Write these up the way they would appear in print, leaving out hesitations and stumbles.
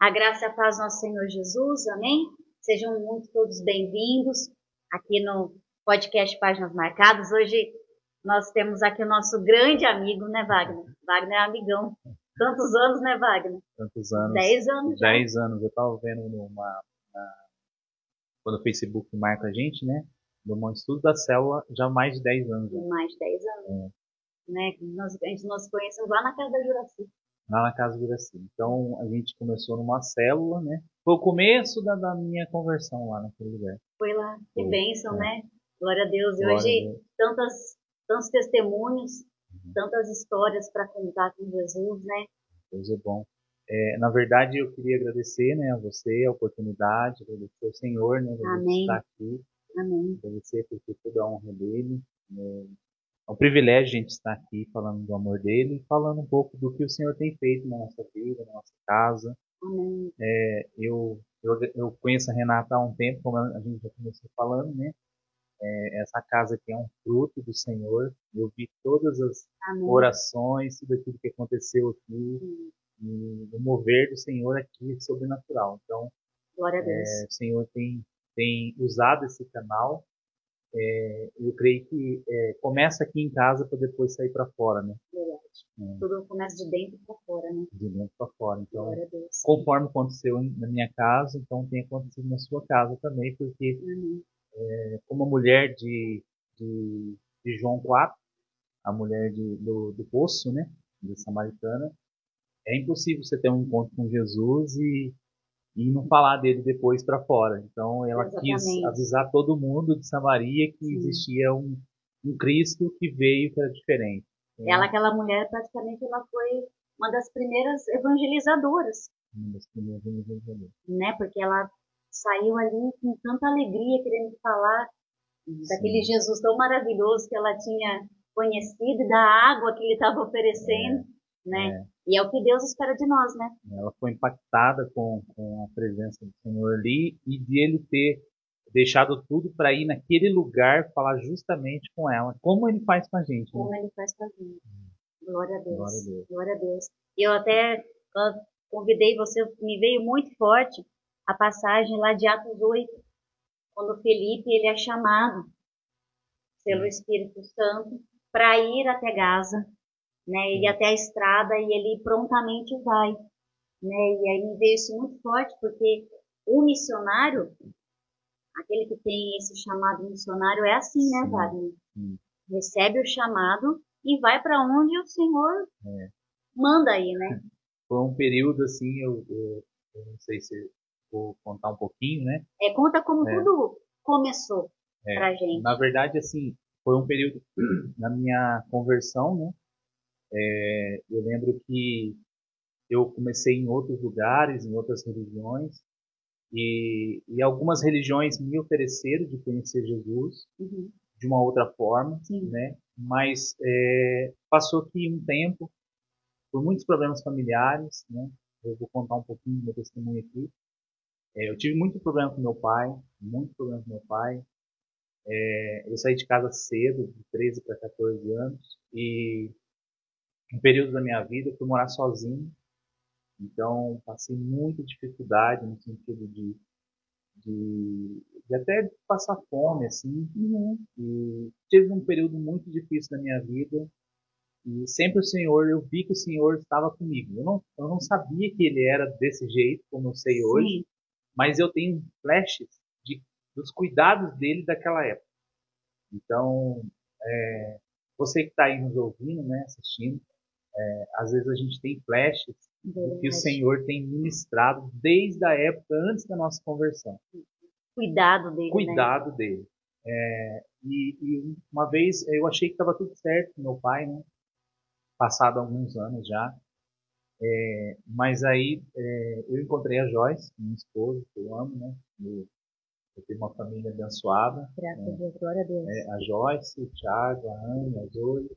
A graça e a paz do nosso Senhor Jesus, amém? Sejam muito todos bem-vindos aqui no podcast Páginas Marcadas. Hoje nós temos aqui o nosso grande amigo, né, Wagner? Wagner é amigão. Quantos anos, né, Wagner? Tantos anos. 10 anos já. 10 anos. Eu estava vendo quando o Facebook marca a gente, né? No estudo da célula, já há mais de 10 anos. Mais de 10 anos. Né? A gente nos conhecemos lá na casa da Juraci. Lá na casa do Iraci. Então, a gente começou numa célula, né? Foi o começo da minha conversão lá naquele lugar. Foi lá. Que Foi. bênção, né? Glória a Deus. E Glória a hoje, Deus. tantos testemunhos, tantas histórias para contar com Jesus, né? Deus é bom. Na verdade, eu queria agradecer, né, a você, a oportunidade, agradecer ao Senhor, né, de Amém. estar aqui. Amém. Agradecer por ter toda a honra dele. É um privilégio a gente estar aqui falando do amor dele e falando um pouco do que o Senhor tem feito na nossa vida, na nossa casa. Amém. Eu conheço a Renata há um tempo, como a gente já começou falando, né? Essa casa aqui é um fruto do Senhor. Eu vi todas as Amém. orações, tudo aquilo que aconteceu aqui, e o mover do Senhor aqui é sobrenatural. Então, Glória a Deus. o Senhor tem usado esse canal. Eu creio que começa aqui em casa para depois sair para fora, né? Verdade. Tudo começa de dentro para fora, né? De dentro para fora. Então, Glória a Deus. conforme aconteceu na minha casa, então tem acontecido na sua casa também, porque como a mulher de João 4, a mulher do poço, né? De Samaritana, é impossível você ter um encontro com Jesus e não falar dele depois para fora. Então, ela quis Exatamente. avisar todo mundo de Samaria que Sim. existia um Cristo que veio que era diferente. Ela, aquela mulher, praticamente ela foi uma das primeiras evangelizadoras, Uma das primeiras evangelizadoras. né? Porque ela saiu ali com tanta alegria, querendo falar daquele Jesus tão maravilhoso que ela tinha conhecido e da água que ele estava oferecendo, né? E é o que Deus espera de nós, né? Ela foi impactada com a presença do Senhor ali e de ele ter deixado tudo para ir naquele lugar falar justamente com ela, como ele faz com a gente. Como Né? ele faz com a gente. Glória a Deus. Glória a Deus. Glória a Deus. E eu até convidei você, me veio muito forte a passagem lá de Atos 8, quando Felipe ele é chamado pelo Espírito Santo para ir até Gaza, né? Ir até a estrada e ele prontamente vai, né? E aí me veio isso muito forte porque o missionário, aquele que tem esse chamado missionário, é assim, né, Wagner? Recebe o chamado e vai para onde o Senhor manda ir, né? Foi um período assim, eu não sei se vou contar um pouquinho, né? Conta como tudo começou pra gente. Na verdade, assim, foi um período na minha conversão, né? Eu lembro que eu comecei em outros lugares, em outras religiões, e algumas religiões me ofereceram de conhecer Jesus de uma outra forma, né? Mas passou aqui um tempo, por muitos problemas familiares, né? Eu vou contar um pouquinho do meu testemunho aqui. Eu tive muito problema com meu pai, muito problema com meu pai. Eu saí de casa cedo, de 13 para 14 anos, e um período da minha vida eu fui morar sozinho. Então, passei muita dificuldade no sentido de até passar fome, assim. E tive um período muito difícil na minha vida. E sempre eu vi que o Senhor estava comigo. Eu não sabia que Ele era desse jeito, como eu sei hoje, mas eu tenho flashes dos cuidados dele daquela época. Então, você que está aí nos ouvindo, né, assistindo, às vezes a gente tem flashes do que o Senhor tem ministrado desde a época antes da nossa conversão. Cuidado dele, Cuidado né? dele. E uma vez eu achei que estava tudo certo com meu pai, né? Passado alguns anos já. Mas aí eu encontrei a Joyce, minha esposa, que eu amo, né? Eu tenho uma família abençoada. Graças a Deus, glória a Deus. A Joyce, o Thiago, a Ana, a Zoe.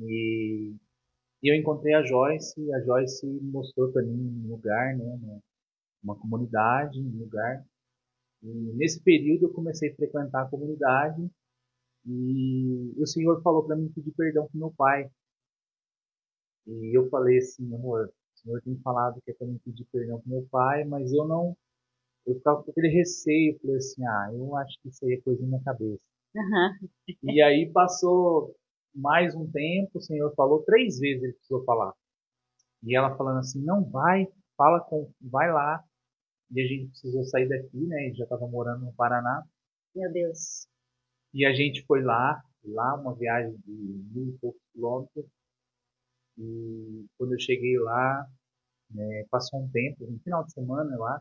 E eu encontrei a Joyce, e a Joyce mostrou para mim um lugar, né? Uma comunidade, um lugar. E nesse período eu comecei a frequentar a comunidade e o Senhor falou para mim pedir perdão pro meu pai. E eu falei assim, amor, Senhor tem falado que é para mim pedir perdão para meu pai, mas eu ficava com aquele receio, eu falei assim, eu acho que isso aí é coisa na minha cabeça. Aham. E aí passou mais um tempo, o Senhor falou 3 vezes, ele precisou falar. E ela falando assim, não vai, vai lá. E a gente precisou sair daqui, né? A gente já estava morando no Paraná. Meu Deus. E a gente foi lá uma viagem de 1.000 e poucos quilômetros. E quando eu cheguei lá, passou um tempo, um final de semana lá.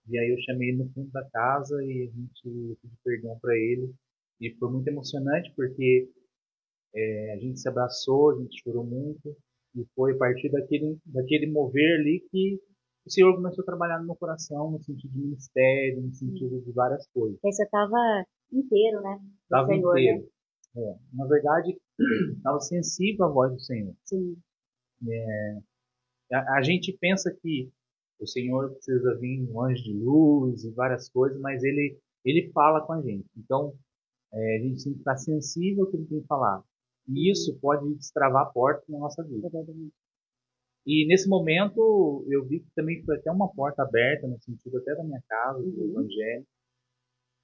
E aí eu chamei ele no fundo da casa e a gente pediu perdão para ele. E foi muito emocionante porque a gente se abraçou, a gente chorou muito. E foi a partir daquele mover ali que o Senhor começou a trabalhar no meu coração, no sentido de ministério, no sentido de várias coisas. Aí você estava inteiro, né? Do Estava Senhor, né? inteiro. Na verdade, estava sensível à voz do Senhor. Sim. A gente pensa que o Senhor precisa vir um anjo de luz e várias coisas, mas ele fala com a gente. Então, a gente tem que estar sensível ao que ele tem que falar. E isso pode destravar portas na nossa vida. Exatamente. E nesse momento, eu vi que também foi até uma porta aberta, no sentido até da minha casa, do Evangelho.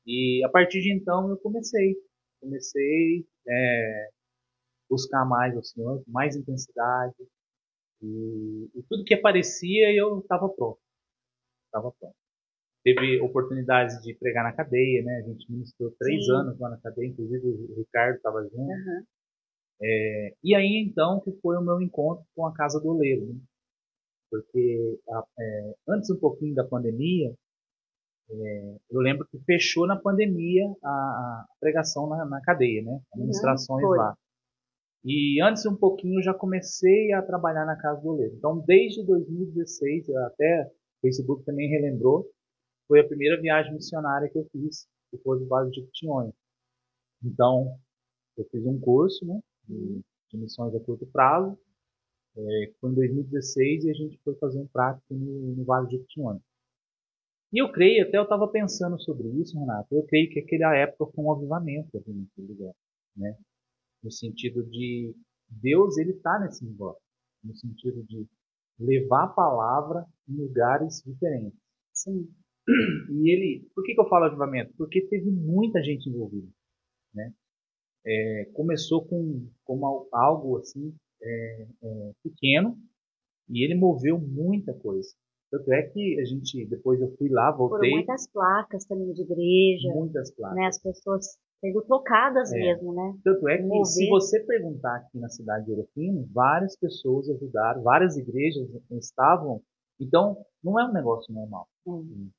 E a partir de então, eu comecei a buscar mais o Senhor, com mais intensidade. E tudo que aparecia, eu estava pronto. Estava pronto. Teve oportunidades de pregar na cadeia, né? A gente ministrou 3 anos lá na cadeia, inclusive o Ricardo estava junto. Uhum. E aí então que foi o meu encontro com a Casa do Oleiro, né? Porque antes um pouquinho da pandemia, eu lembro que fechou na pandemia a pregação na cadeia, né? Administrações Foi. lá. E antes um pouquinho eu já comecei a trabalhar na Casa do Oleiro. Então desde 2016, até o Facebook também relembrou, foi a primeira viagem missionária que eu fiz, que foi do Vale de Jequitinhonha. Então, eu fiz um curso, né, de missões a curto prazo, foi em 2016 e a gente foi fazer um prático no Vale de Jequitinhonha. E eu creio, até eu estava pensando sobre isso, Renato, eu creio que aquela época foi um avivamento aqui naquele lugar, né? No sentido de Deus, ele está nesse negócio, no sentido de levar a palavra em lugares diferentes. Sim. E por que eu falo avivamento? Porque teve muita gente envolvida, né? Começou com algo assim pequeno e ele moveu muita coisa. Tanto é que depois eu fui lá, Foram voltei, muitas placas também de igreja, muitas né? placas. As pessoas sendo tocadas É, mesmo, né? Tanto é que se Mover. você perguntar aqui na cidade de Ouro Fino, várias pessoas ajudaram, várias igrejas estavam. Então, não é um negócio normal.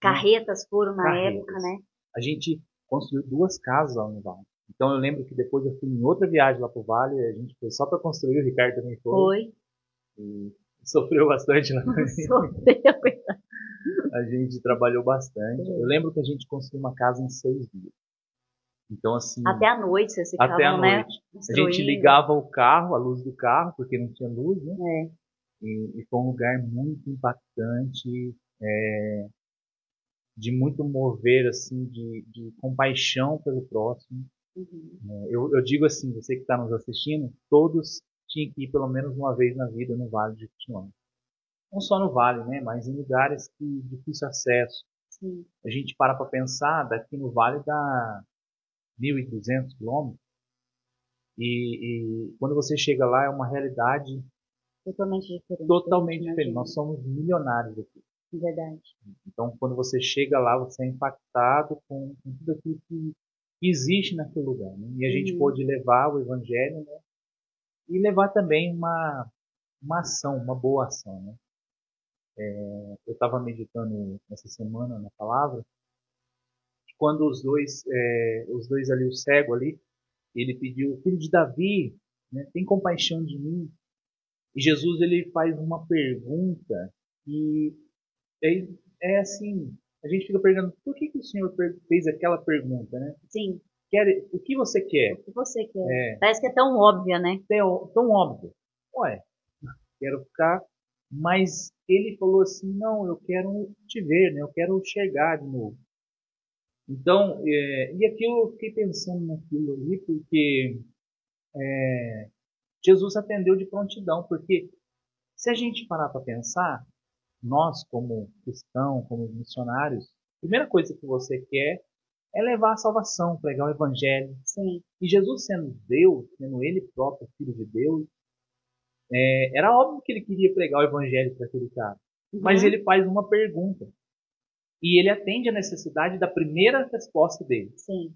Carretas foram na Carretas. época, né? A gente construiu 2 casas lá no Vale. Então eu lembro que depois eu fui em outra viagem lá pro Vale, a gente foi só para construir, o Ricardo também foi. E sofreu bastante lá. Sofreu. A gente trabalhou bastante. Eu lembro que a gente construiu uma casa em 6 dias. Então assim, até a noite vocês ficavam, até a né? noite. A gente ligava o carro, a luz do carro, porque não tinha luz, né? E foi um lugar muito impactante, de muito mover, assim, de compaixão pelo próximo. Eu digo assim, você que está nos assistindo, todos tinham que ir pelo menos uma vez na vida no Vale de Jequitinhonha. Não só no Vale, né, mas em lugares de difícil acesso. Sim. A gente para pensar, daqui no Vale dá 1.200 quilômetros, e quando você chega lá é uma realidade totalmente diferente. Totalmente diferente. Nós somos milionários aqui. Verdade. Então, quando você chega lá, você é impactado com tudo aquilo que existe naquele lugar. Né? E a gente pôde levar o Evangelho, né? E levar também uma ação, uma boa ação. Né? Eu estava meditando essa semana na palavra, quando os dois ali, o cego ali, ele pediu, filho de Davi, né, tem compaixão de mim. E Jesus ele faz uma pergunta e é assim, a gente fica perguntando, por que o Senhor fez aquela pergunta, né? Sim. O que você quer? O que você quer? Parece que é tão óbvia, né? Tão óbvio. Ué, quero ficar. Mas ele falou assim, não, eu quero te ver, né? Eu quero chegar de novo. Então, e aquilo eu fiquei pensando naquilo ali, porque Jesus atendeu de prontidão, porque Se a gente parar para pensar, nós como cristãos, como missionários, a primeira coisa que você quer é levar a salvação, pregar o evangelho. Sim. E Jesus sendo Deus, sendo ele próprio Filho de Deus, era óbvio que ele queria pregar o evangelho para aquele cara. Mas ele faz uma pergunta. E ele atende a necessidade da primeira resposta dele. Sim.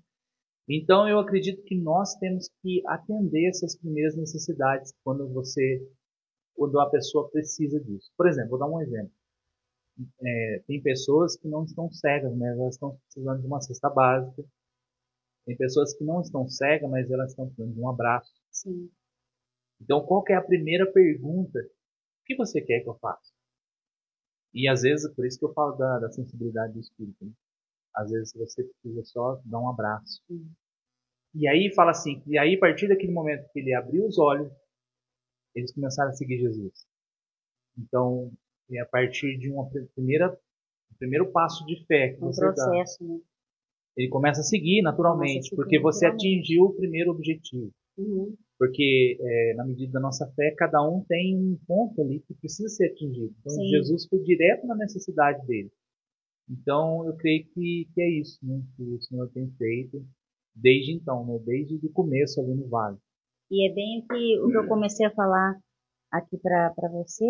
Então eu acredito que nós temos que atender essas primeiras necessidades quando a pessoa precisa disso. Por exemplo, vou dar um exemplo. Tem pessoas que não estão cegas, mas elas estão precisando de uma cesta básica. Tem pessoas que não estão cegas, mas elas estão precisando de um abraço. Sim. Então, qual que é a primeira pergunta? O que você quer que eu faça? E às vezes, por isso que eu falo da sensibilidade do espírito. Né? Às vezes você precisa só dar um abraço. E aí fala assim, e aí a partir daquele momento que ele abriu os olhos, eles começaram a seguir Jesus. Então, é a partir de um primeiro passo de fé que você processo, dá. Né? Ele começa a seguir naturalmente, porque você atingiu o primeiro objetivo. Porque na medida da nossa fé, cada um tem um ponto ali que precisa ser atingido. Então, sim, Jesus foi direto na necessidade dele. Então, eu creio que é isso, né, que o Senhor tem feito desde então, né, desde o começo ali no vale. E é bem que o que eu comecei a falar aqui para você,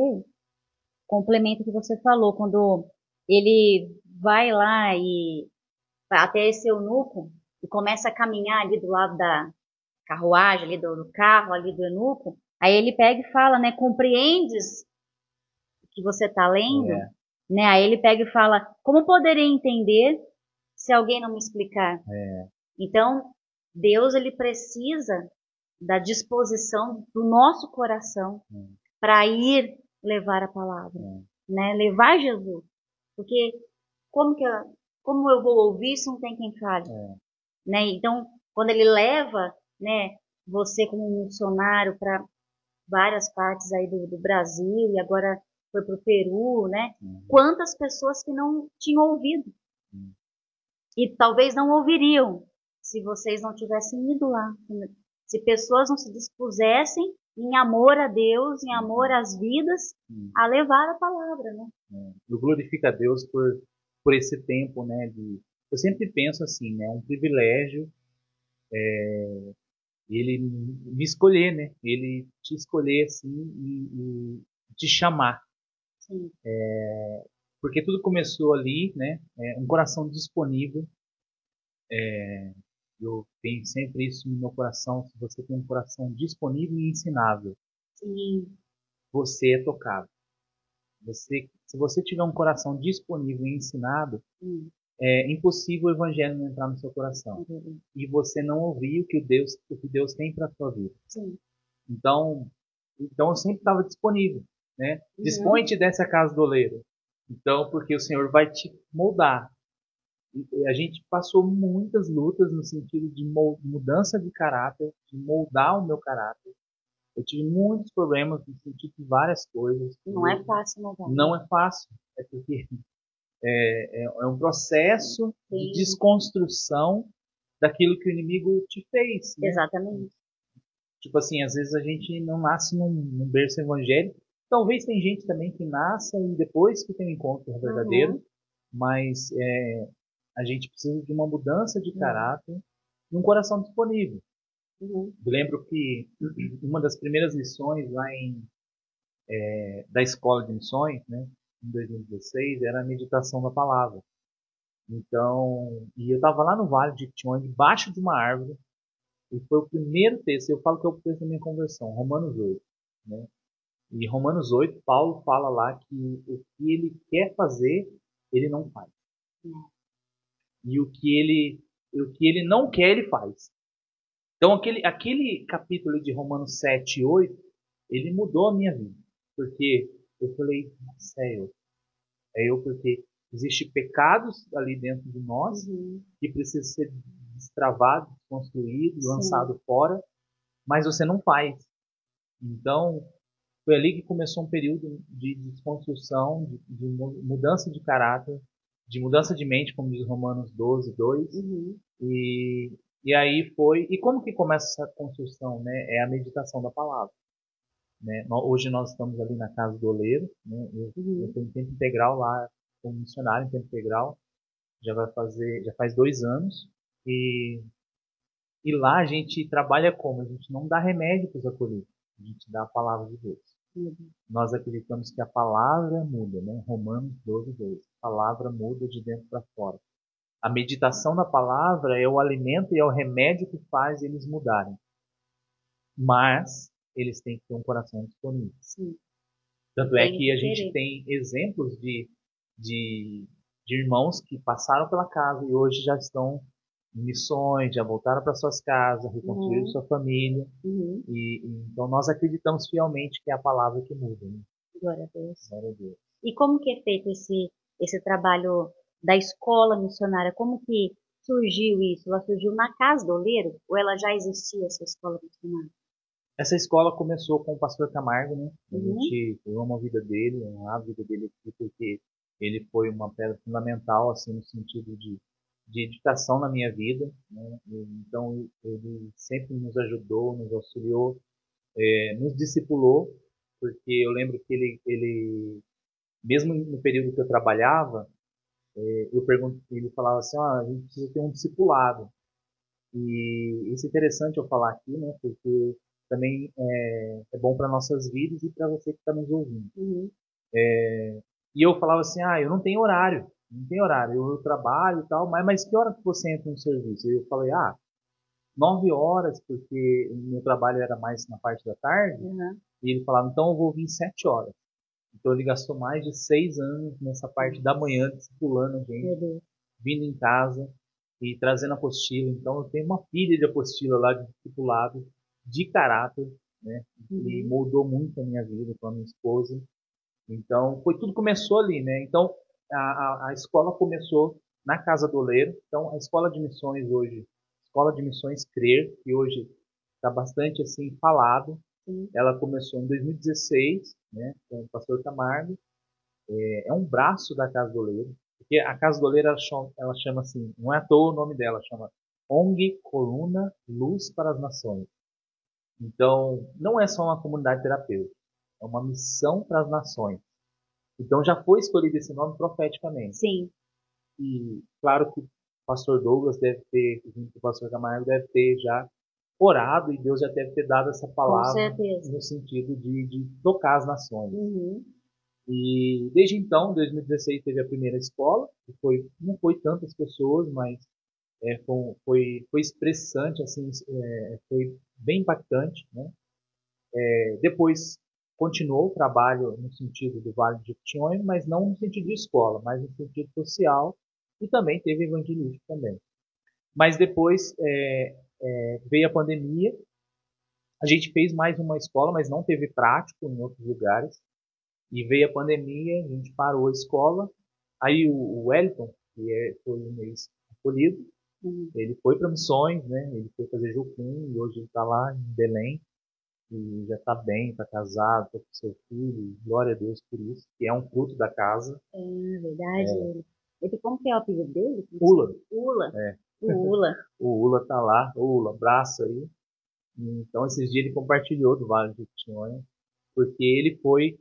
complemento o que você falou, quando ele vai lá e até esse eunuco e começa a caminhar ali do lado da carruagem, ali do carro, ali do eunuco, aí ele pega e fala, né, compreendes o que você está lendo? Né? Aí ele pega e fala, como poderei entender se alguém não me explicar? Então, Deus, ele precisa da disposição do nosso coração para ir levar a palavra, né? Levar Jesus. Porque como eu vou ouvir se não tem quem fale? Né? Então, quando ele leva, né, você como missionário para várias partes aí do Brasil e agora foi para o Peru, né? Quantas pessoas que não tinham ouvido e talvez não ouviriam se vocês não tivessem ido lá. Se pessoas não se dispusessem em amor a Deus, em amor às vidas, a levar a palavra, né? Eu glorifico a Deus por esse tempo, né? Eu sempre penso assim, né? Um privilégio ele me escolher, né? Ele te escolher assim e te chamar. Sim. Porque tudo começou ali, né? Um coração disponível. Eu tenho sempre isso no meu coração. Se você tem um coração disponível e ensinável, sim, você é tocado. Se você tiver um coração disponível e ensinado, é impossível o evangelho não entrar no seu coração. E você não ouvir o que Deus tem para a sua vida. Sim. Então eu sempre estava disponível, né? Dispõe-te dessa casa do oleiro. Então, porque o Senhor vai te moldar. E a gente passou muitas lutas no sentido de mudança de caráter, de moldar o meu caráter. Eu tive muitos problemas no sentido de várias coisas. Não é fácil, não é fácil. É porque é um processo de desconstrução daquilo que o inimigo te fez. Né? Exatamente. Tipo assim, às vezes a gente não nasce num berço evangélico. Talvez tem gente também que nasça e depois que tem um encontro verdadeiro, mas a gente precisa de uma mudança de caráter e um coração disponível. Eu lembro que uma das primeiras lições lá da escola de missões, né, em 2016, era a meditação da palavra. Então, e eu estava lá no Vale de Tion, debaixo de uma árvore, e foi o primeiro texto, eu falo que é o texto da minha conversão, Romanos 8. Né? E Romanos 8, Paulo fala lá que o que ele quer fazer, ele não faz. E o que ele não quer, ele faz. Então, aquele capítulo de Romanos 7 e 8, ele mudou a minha vida. Porque eu falei, sério, porque existem pecados ali dentro de nós que precisam ser destravados, construídos, lançados fora, mas você não faz. Então, foi ali que começou um período de desconstrução, de mudança de caráter, de mudança de mente, como diz Romanos 12, 2. E aí foi... E como que começa essa construção? Né? É a meditação da palavra. né? Hoje nós estamos ali na Casa do Oleiro, né? Eu tenho tempo integral lá, como missionário em tempo integral, já faz 2 anos, e, e lá a gente trabalha como? A gente não dá remédio para os acolhidos, a gente dá a palavra de Deus. Nós acreditamos que a palavra muda, né? Romanos 12:2. A palavra muda de dentro para fora. A meditação da palavra é o alimento e é o remédio que faz eles mudarem. Mas eles têm que ter um coração disponível. Sim. Tanto é que a gente tem exemplos de, de irmãos que passaram pela casa e hoje já estão em missões, já voltaram para suas casas, reconstruíram sua família. Então nós acreditamos fielmente que é a palavra que muda. Né? Glória a Deus. Glória a Deus. E como que é feito esse trabalho da escola missionária? Como que surgiu isso? Ela surgiu na Casa do Oleiro ou ela já existia, essa escola missionária? Essa escola começou com o pastor Camargo, né? A gente ama a vida dele, a vida dele aqui, porque ele foi uma pedra fundamental, assim, no sentido de educação na minha vida, né? Então, ele sempre nos ajudou, nos auxiliou, nos discipulou, porque eu lembro que ele mesmo no período que eu trabalhava, ele falava assim, a gente precisa ter um discipulado. E isso é interessante eu falar aqui, né? Porque também é bom para nossas vidas e para você que está nos ouvindo. E eu falava assim, eu não tenho horário, não tenho horário, eu trabalho e tal, mas que hora que você entra no serviço? E eu falei, 9 horas, porque o meu trabalho era mais na parte da tarde, e ele falava, então eu vou vir 7 horas. Então ele gastou mais de 6 anos nessa parte da manhã, discipulando a gente, vindo em casa e trazendo apostila. Então eu tenho uma pilha de apostila lá de discipulado, de caráter, né? E mudou muito a minha vida com a minha esposa. Então tudo começou ali, né? Então a escola começou na Casa do Oleiro. Então a escola de missões hoje, escola de missões Crer, que hoje está bastante assim falado. Ela começou em 2016, né, com o pastor Camargo. É um braço da Casa do Oleiro, porque a Casa do Oleiro ela chama assim, não é à toa o nome dela, chama ONG Coluna Luz para as Nações. Então, não é só uma comunidade terapêutica, é uma missão para as nações. Então, já foi escolhido esse nome profeticamente. Sim. E, claro que o pastor Douglas deve ter, junto com o pastor Camargo, deve ter já orado e Deus já deve ter dado essa palavra no sentido de tocar as nações. E desde então, em 2016, teve a primeira escola, que não foi tantas pessoas, mas foi expressante, assim, foi bem impactante, né? Depois continuou o trabalho no sentido do Vale de Jequitinhonha, mas não no sentido de escola, mas no sentido social, e também teve evangelístico também. Mas depois veio a pandemia, a gente fez mais uma escola, mas não teve prático em outros lugares. E veio a pandemia, a gente parou a escola. Aí o Wellington, que foi um ex-acolhido, ele foi para missões, né? Ele foi fazer Jucum e hoje ele está lá em Belém. E já está bem, está casado, está com seu filho. Glória a Deus por isso, que é um fruto da casa. É verdade. Como que é o apelido dele? Ula. Ula. É. O Ula. O Ula está lá. O Ula, abraço aí. Então, esses dias ele compartilhou do Vale de Jequitinhonha, porque ele foi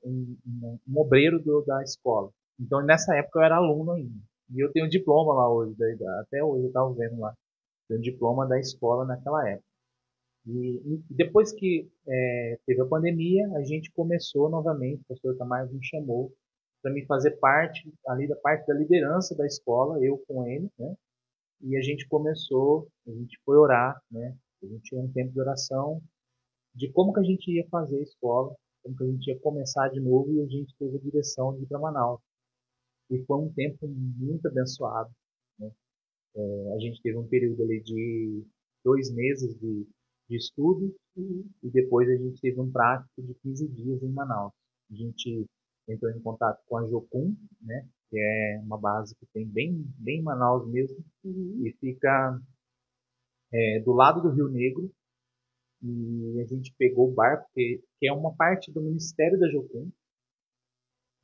um obreiro da escola. Então, nessa época eu era aluno ainda. E eu tenho diploma lá hoje, até hoje eu estava vendo lá. Tenho diploma da escola naquela época. E depois que teve a pandemia, a gente começou novamente, o pastor Camargo me chamou para me fazer parte ali da parte da liderança da escola, eu com ele, né? E a gente foi orar, né? A gente tinha um tempo de oração de como que a gente ia fazer a escola, como que a gente ia começar de novo e a gente teve a direção de ir para Manaus. E foi um tempo muito abençoado, né? A gente teve um período ali de 2 meses de estudo e depois a gente teve um prático de 15 dias em Manaus. A gente entrou em contato com a Jocum, né? Que é uma base que tem bem em Manaus mesmo, e fica do lado do Rio Negro. E a gente pegou o barco, que é uma parte do Ministério da Jocum.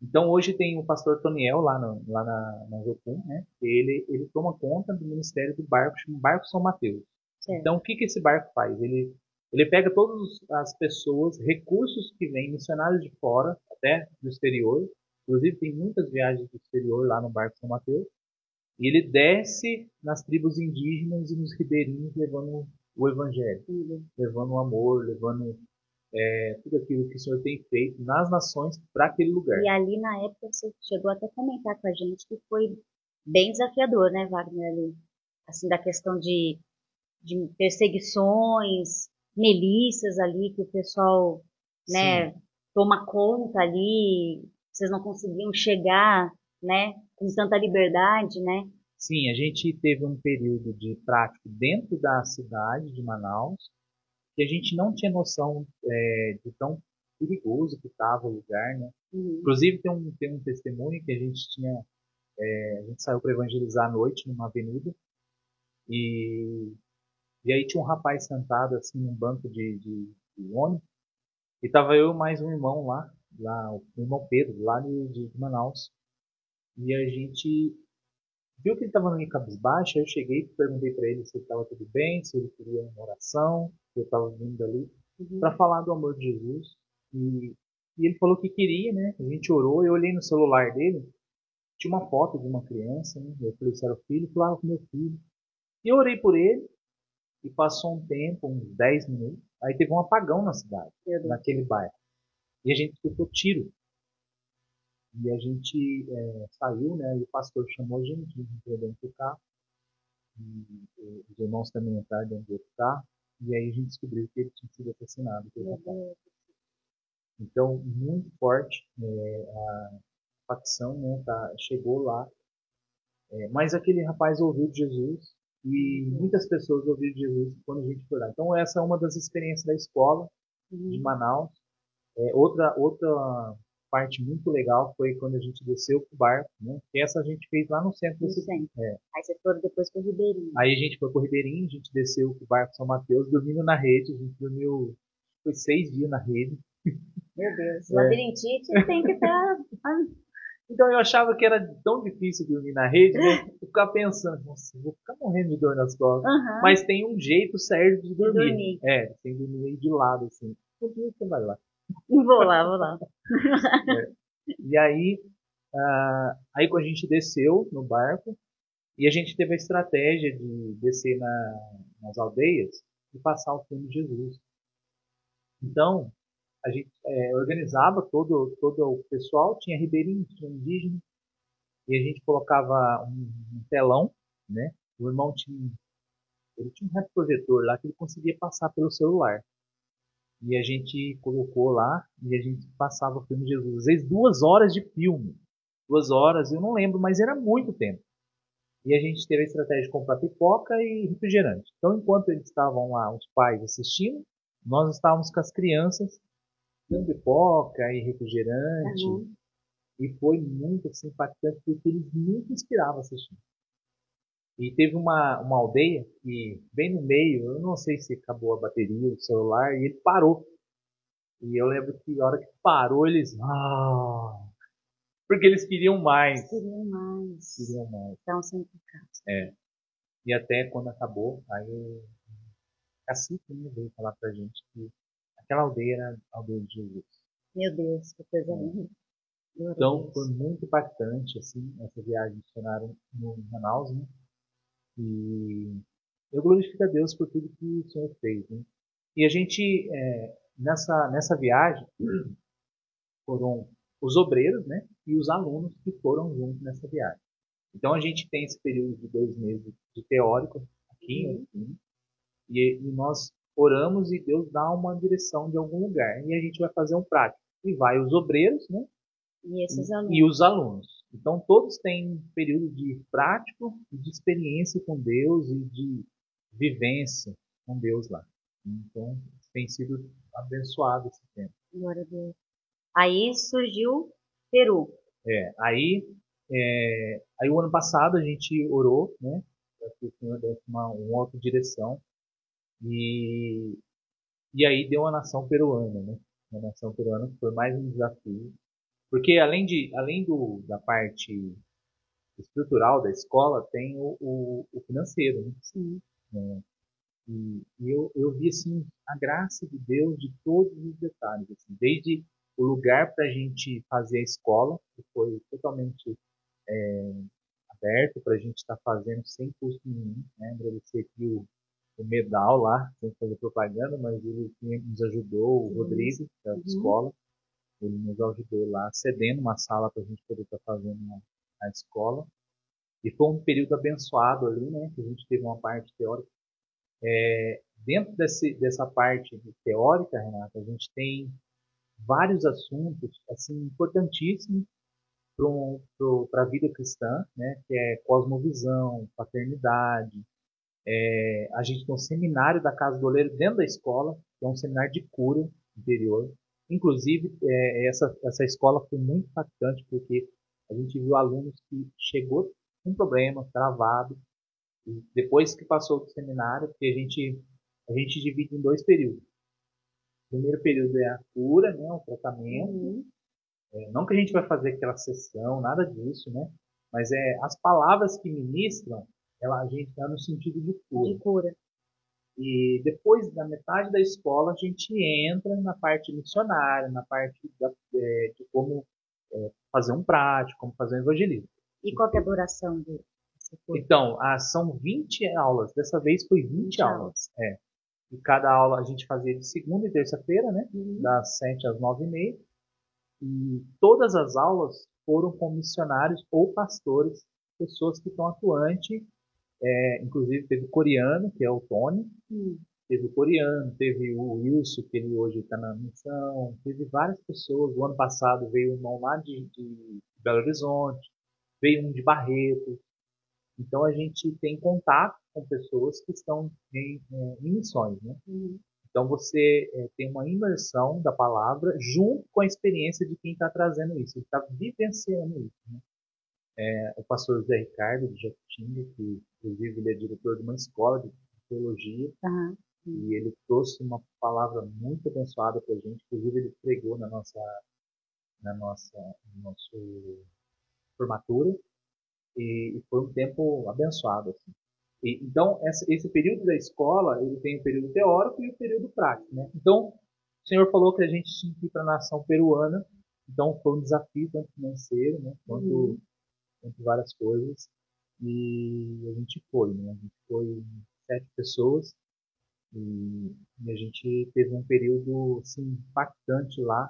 Então hoje tem o pastor Toniel lá na Jocum, né? Ele toma conta do Ministério do barco, chama Barco São Mateus. Certo. Então o que esse barco faz? Ele Ele pega todas as pessoas, recursos que vêm, missionários de fora, até do exterior. Inclusive, tem muitas viagens do exterior lá no Barco São Mateus. E ele desce nas tribos indígenas e nos ribeirinhos levando o evangelho, levando o amor, levando tudo aquilo que o Senhor tem feito nas nações para aquele lugar. E ali na época você chegou até a comentar com a gente que foi bem desafiador, né, Wagner, ali? Assim, da questão de perseguições, milícias ali, que o pessoal, né, toma conta ali, vocês não conseguiam chegar, né, com tanta liberdade, né? Sim, a gente teve um período de prático dentro da cidade de Manaus, que a gente não tinha noção de tão perigoso que estava o lugar, né? Inclusive tem um testemunho que a gente saiu para evangelizar à noite numa avenida e, e aí tinha um rapaz sentado assim num banco de ônibus e tava eu e mais um irmão lá o irmão Pedro, lá de Manaus. E a gente viu que ele estava meio cabisbaixo, aí eu cheguei e perguntei para ele se estava tudo bem, se ele queria uma oração, se eu estava vindo ali para falar do amor de Jesus. E ele falou que queria, né? A gente orou, eu olhei no celular dele, tinha uma foto de uma criança, né? Eu falei se era o filho, falava com meu filho. E eu orei por ele, e passou um tempo, uns 10 minutos, aí teve um apagão na cidade, naquele bairro. E a gente escutou tiro. E a gente saiu, né? E o pastor chamou a gente entrou dentro do carro. E os irmãos também entraram dentro do carro. E aí a gente descobriu que ele tinha sido assassinado pelo rapaz. Então, muito forte, a facção, né? Chegou lá. Mas aquele rapaz ouviu de Jesus. E muitas pessoas ouviram de Jesus quando a gente foi lá. Então, essa é uma das experiências da escola de Manaus. Outra parte muito legal foi quando a gente desceu pro barco, né? Que essa a gente fez lá no centro. Aí vocês foram depois pro Ribeirinho. Aí a gente foi pro Ribeirinho, a gente desceu pro barco São Mateus, dormindo na rede, a gente dormiu, foi 6 dias na rede. Meu Deus, labirintite tem que estar... Então eu achava que era tão difícil dormir na rede, né? Eu ficava pensando, nossa, eu vou ficar morrendo de dor nas costas. Mas tem um jeito certo de dormir. Tem que dormir meio de lado, assim. Um dia você vai lá. Vou lá. E aí quando a gente desceu no barco, e a gente teve a estratégia de descer nas aldeias e passar o filme de Jesus. Então, a gente organizava todo o pessoal, tinha ribeirinho, tinha indígena, e a gente colocava um telão, né? O irmão ele tinha um retroprojetor lá que ele conseguia passar pelo celular. E a gente colocou lá e a gente passava o filme de Jesus. Às vezes 2 horas de filme. 2 horas, eu não lembro, mas era muito tempo. E a gente teve a estratégia de comprar pipoca e refrigerante. Então, enquanto eles estavam lá, os pais assistindo, nós estávamos com as crianças dando pipoca e refrigerante. E foi muito assim, impactante porque eles nunca inspiravam assistindo. E teve uma aldeia que, bem no meio, eu não sei se acabou a bateria do celular, e ele parou. E eu lembro que a hora que parou, eles... porque eles queriam mais. Queriam mais. Estavam sendo picados. E até quando acabou, aí o cacique veio falar pra gente que aquela aldeia era a aldeia de Jesus. Meu Deus, que coisa linda. Então, foi muito impactante, assim, essa viagem missionária no Manaus, né? E eu glorifico a Deus por tudo que o Senhor fez, né? E a gente, nessa viagem, foram os obreiros, né? E os alunos que foram juntos nessa viagem. Então, a gente tem esse período de 2 meses de teórico aqui, assim, e nós oramos e Deus dá uma direção de algum lugar. E a gente vai fazer um prático. E vai os obreiros, né? E os alunos. Então, todos têm um período de prático, de experiência com Deus e de vivência com Deus lá. Então, tem sido abençoado esse tempo. Glória a Deus. Aí surgiu Peru. Aí o ano passado a gente orou, né? Para que o Senhor desse uma outra direção. E aí deu a nação peruana, né? A nação peruana foi mais um desafio. Porque além da parte estrutural da escola, tem o financeiro, né? Sim. Eu vi assim a graça de Deus de todos os detalhes, assim, desde o lugar para a gente fazer a escola, que foi totalmente aberto para a gente estar fazendo sem custo nenhum, né? Agradecer aqui o Medal lá, sem fazer propaganda, mas ele nos ajudou, o Rodrigo, da Uhum. escola, ele nos ajudou lá, cedendo uma sala para a gente poder estar fazendo a escola. E foi um período abençoado ali, né? Que a gente teve uma parte teórica. Dentro dessa parte teórica, Renata, a gente tem vários assuntos assim importantíssimos para a vida cristã, né? Que é cosmovisão, paternidade. A gente tem um seminário da Casa do Oleiro dentro da escola, que é um seminário de cura interior. Inclusive, essa escola foi muito impactante, porque a gente viu alunos que chegou com problema, travado, e depois que passou do seminário, porque a gente divide em dois períodos. O primeiro período é a cura, né, o tratamento. Uhum. Não que a gente vai fazer aquela sessão, nada disso, né? Mas as palavras que ministram, a gente está no sentido de De cura. cura. E depois da metade da escola, a gente entra na parte missionária, na parte de como fazer um prático, como fazer um evangelismo. E qual que é a duração desse curso? Então, são 20 aulas. Dessa vez foi 20 20 aulas. aulas. E cada aula a gente fazia de segunda e terça-feira, né? Uhum. Das 7 às 9h30. E todas as aulas foram com missionários ou pastores, pessoas que estão atuantes. Inclusive teve o coreano, que é o Tony. Uhum. Teve o coreano, teve o Wilson, que ele hoje está na missão. Teve várias pessoas. O ano passado veio um irmão lá de Belo Horizonte. Veio um de Barreto. Então a gente tem contato com pessoas que estão em missões, né? Uhum. Então você tem uma imersão da palavra junto com a experiência de quem está trazendo isso, ele está vivenciando isso, né? O pastor Zé Ricardo de Jacutinga, que inclusive ele é diretor de uma escola de teologia, Uhum. e ele trouxe uma palavra muito abençoada para a gente, inclusive ele pregou na nossa formatura, e foi um tempo abençoado, assim. Então, esse período da escola, ele tem o período teórico e o período prático, né? Então, o senhor falou que a gente tinha que ir para a nação peruana, então foi um desafio tanto financeiro, né, quanto várias coisas, e a gente foi, né? A gente foi 7 pessoas e a gente teve um período assim, impactante lá.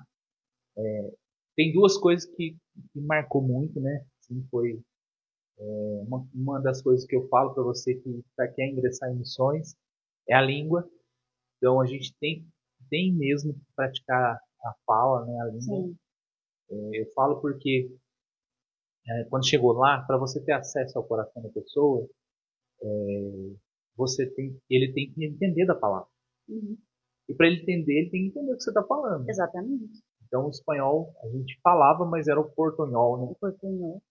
Tem duas coisas que marcou muito, né? Assim, foi uma das coisas que eu falo para você que quer ingressar em missões é a língua. Então a gente tem mesmo que praticar a fala, né, a língua. Sim. Eu falo porque quando chegou lá, para você ter acesso ao coração da pessoa, ele tem que entender da palavra. Uhum. E para ele entender, ele tem que entender o que você está falando. Exatamente. Então o espanhol a gente falava, mas era o portunhol, né? O portunhol.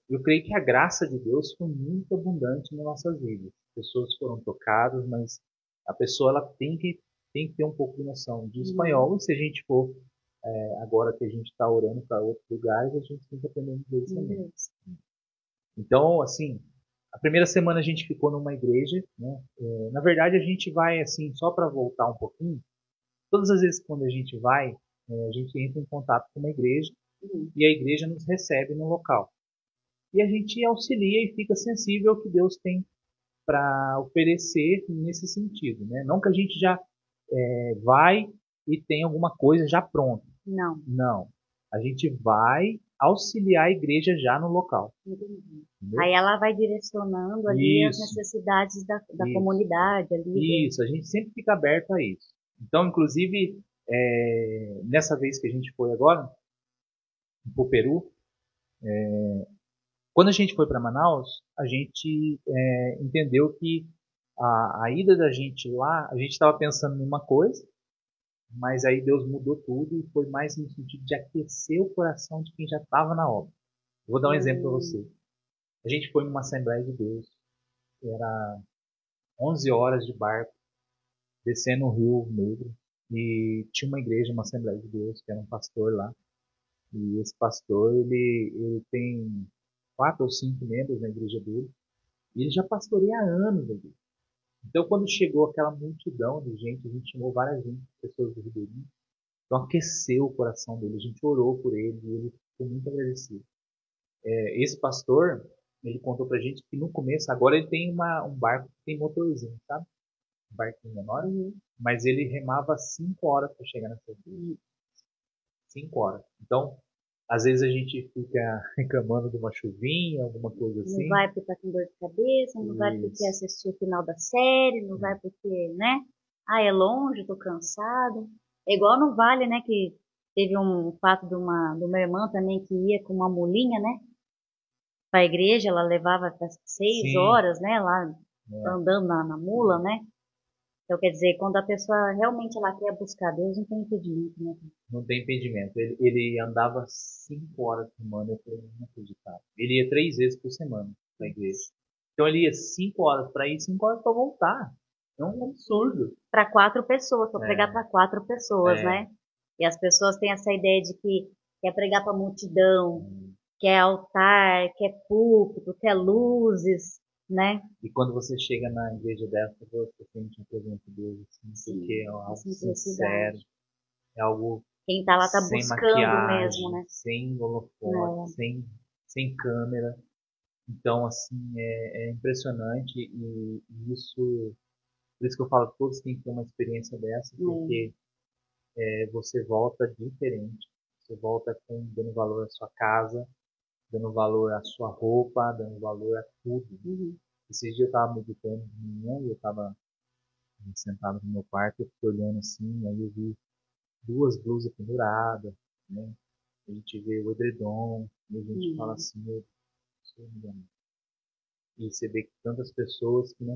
Eu creio que a graça de Deus foi muito abundante nas nossas vidas. Pessoas foram tocadas, mas a pessoa ela tem que ter um pouco de noção de espanhol. E se a gente for, agora que a gente está orando para outros lugares, a gente tem que aprender inglês também. Então, assim, a primeira semana a gente ficou numa igreja, né? Na verdade, a gente vai, assim, só para voltar um pouquinho, todas as vezes quando a gente vai, a gente entra em contato com uma igreja e a igreja nos recebe no local. E a gente auxilia e fica sensível ao que Deus tem para oferecer nesse sentido, né? Não que a gente já vai e tem alguma coisa já pronta. Não. Não. A gente vai auxiliar a igreja já no local. Entendi. Entendeu? Aí ela vai direcionando ali as Isso, necessidades da isso, comunidade ali. isso. A gente sempre fica aberto a isso. Então, inclusive, nessa vez que a gente foi agora, para o Peru, quando a gente foi para Manaus, a gente entendeu que a ida da gente lá, a gente estava pensando em uma coisa, mas aí Deus mudou tudo e foi mais no sentido de aquecer o coração de quem já estava na obra. Eu vou dar um exemplo para você. A gente foi numa Assembleia de Deus, era 11 horas de barco, descendo o Rio Negro, e tinha uma igreja, uma Assembleia de Deus, que era um pastor lá, e esse pastor, ele tem 4 ou 5 membros na igreja dele, e ele já pastoreia há anos a igreja. Então, quando chegou aquela multidão de gente, a gente chamou várias gente, pessoas do Ribeirinho, então aqueceu o coração dele, a gente orou por ele e ele ficou muito agradecido. Esse pastor, ele contou pra gente que no começo, agora ele tem um barco que tem motorzinho, sabe? Um barquinho menor, mas ele remava 5 horas para chegar nessa igreja. 5 horas. Então, às vezes a gente fica reclamando de uma chuvinha, alguma coisa Não assim. vai porque tá com dor de cabeça, não vai porque Isso. assistiu o final da série, não vai porque, né? Ah, é longe, tô cansado. É igual no Vale, né? Que teve um fato de uma irmã também que ia com uma mulinha, né? Pra igreja, ela levava até 6 horas, né? Lá É, andando na mula, né? Então, quer dizer, quando a pessoa realmente ela quer buscar Deus, não tem impedimento, né? não tem impedimento. Ele andava 5 horas por semana, eu falei, não acreditava. Ele ia 3 vezes por semana na igreja. Então ele ia 5 horas para ir, 5 horas para voltar. É um absurdo. Para 4 pessoas, para pregar É, para 4 pessoas, é, né? E as pessoas têm essa ideia de que quer pregar para multidão, quer altar, quer púlpito, quer luzes, né? e quando você chega na igreja dessa, você sente uma presença de Deus, assim, porque Sim, é a algo simplicidade. sincero, é algo Quem tá lá tá sem buscando mesmo, maquiagem, né? sem holofote, É, sem câmera. Então, assim, é impressionante e isso, por isso que eu falo que todos têm que ter uma experiência dessa, é, porque você volta diferente, você volta dando valor à sua casa, dando valor à sua roupa, dando valor a tudo. uhum, Esses dias eu estava meditando de manhã e eu estava sentado no meu quarto, eu fiquei olhando assim, aí eu vi 2 blusas penduradas, né? A gente vê o edredom, e a gente fala uhum, assim, meu Deus, e você vê que tantas pessoas que não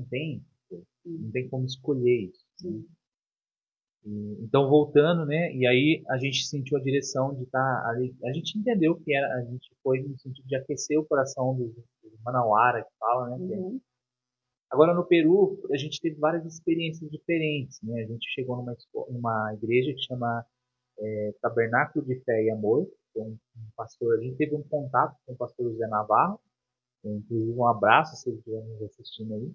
uhum, tem como escolher isso, né? sim, Então voltando, né? E aí a gente sentiu a direção de estar ali. A gente entendeu que era, a gente foi no sentido de aquecer o coração dos manauara que fala, né? uhum, Agora no Peru a gente teve várias experiências diferentes, né? A gente chegou numa igreja que chama Tabernáculo de Fé e Amor, que é um pastor. A gente teve um contato com o pastor José Navarro, inclusive um abraço se ele estiver nos assistindo aí.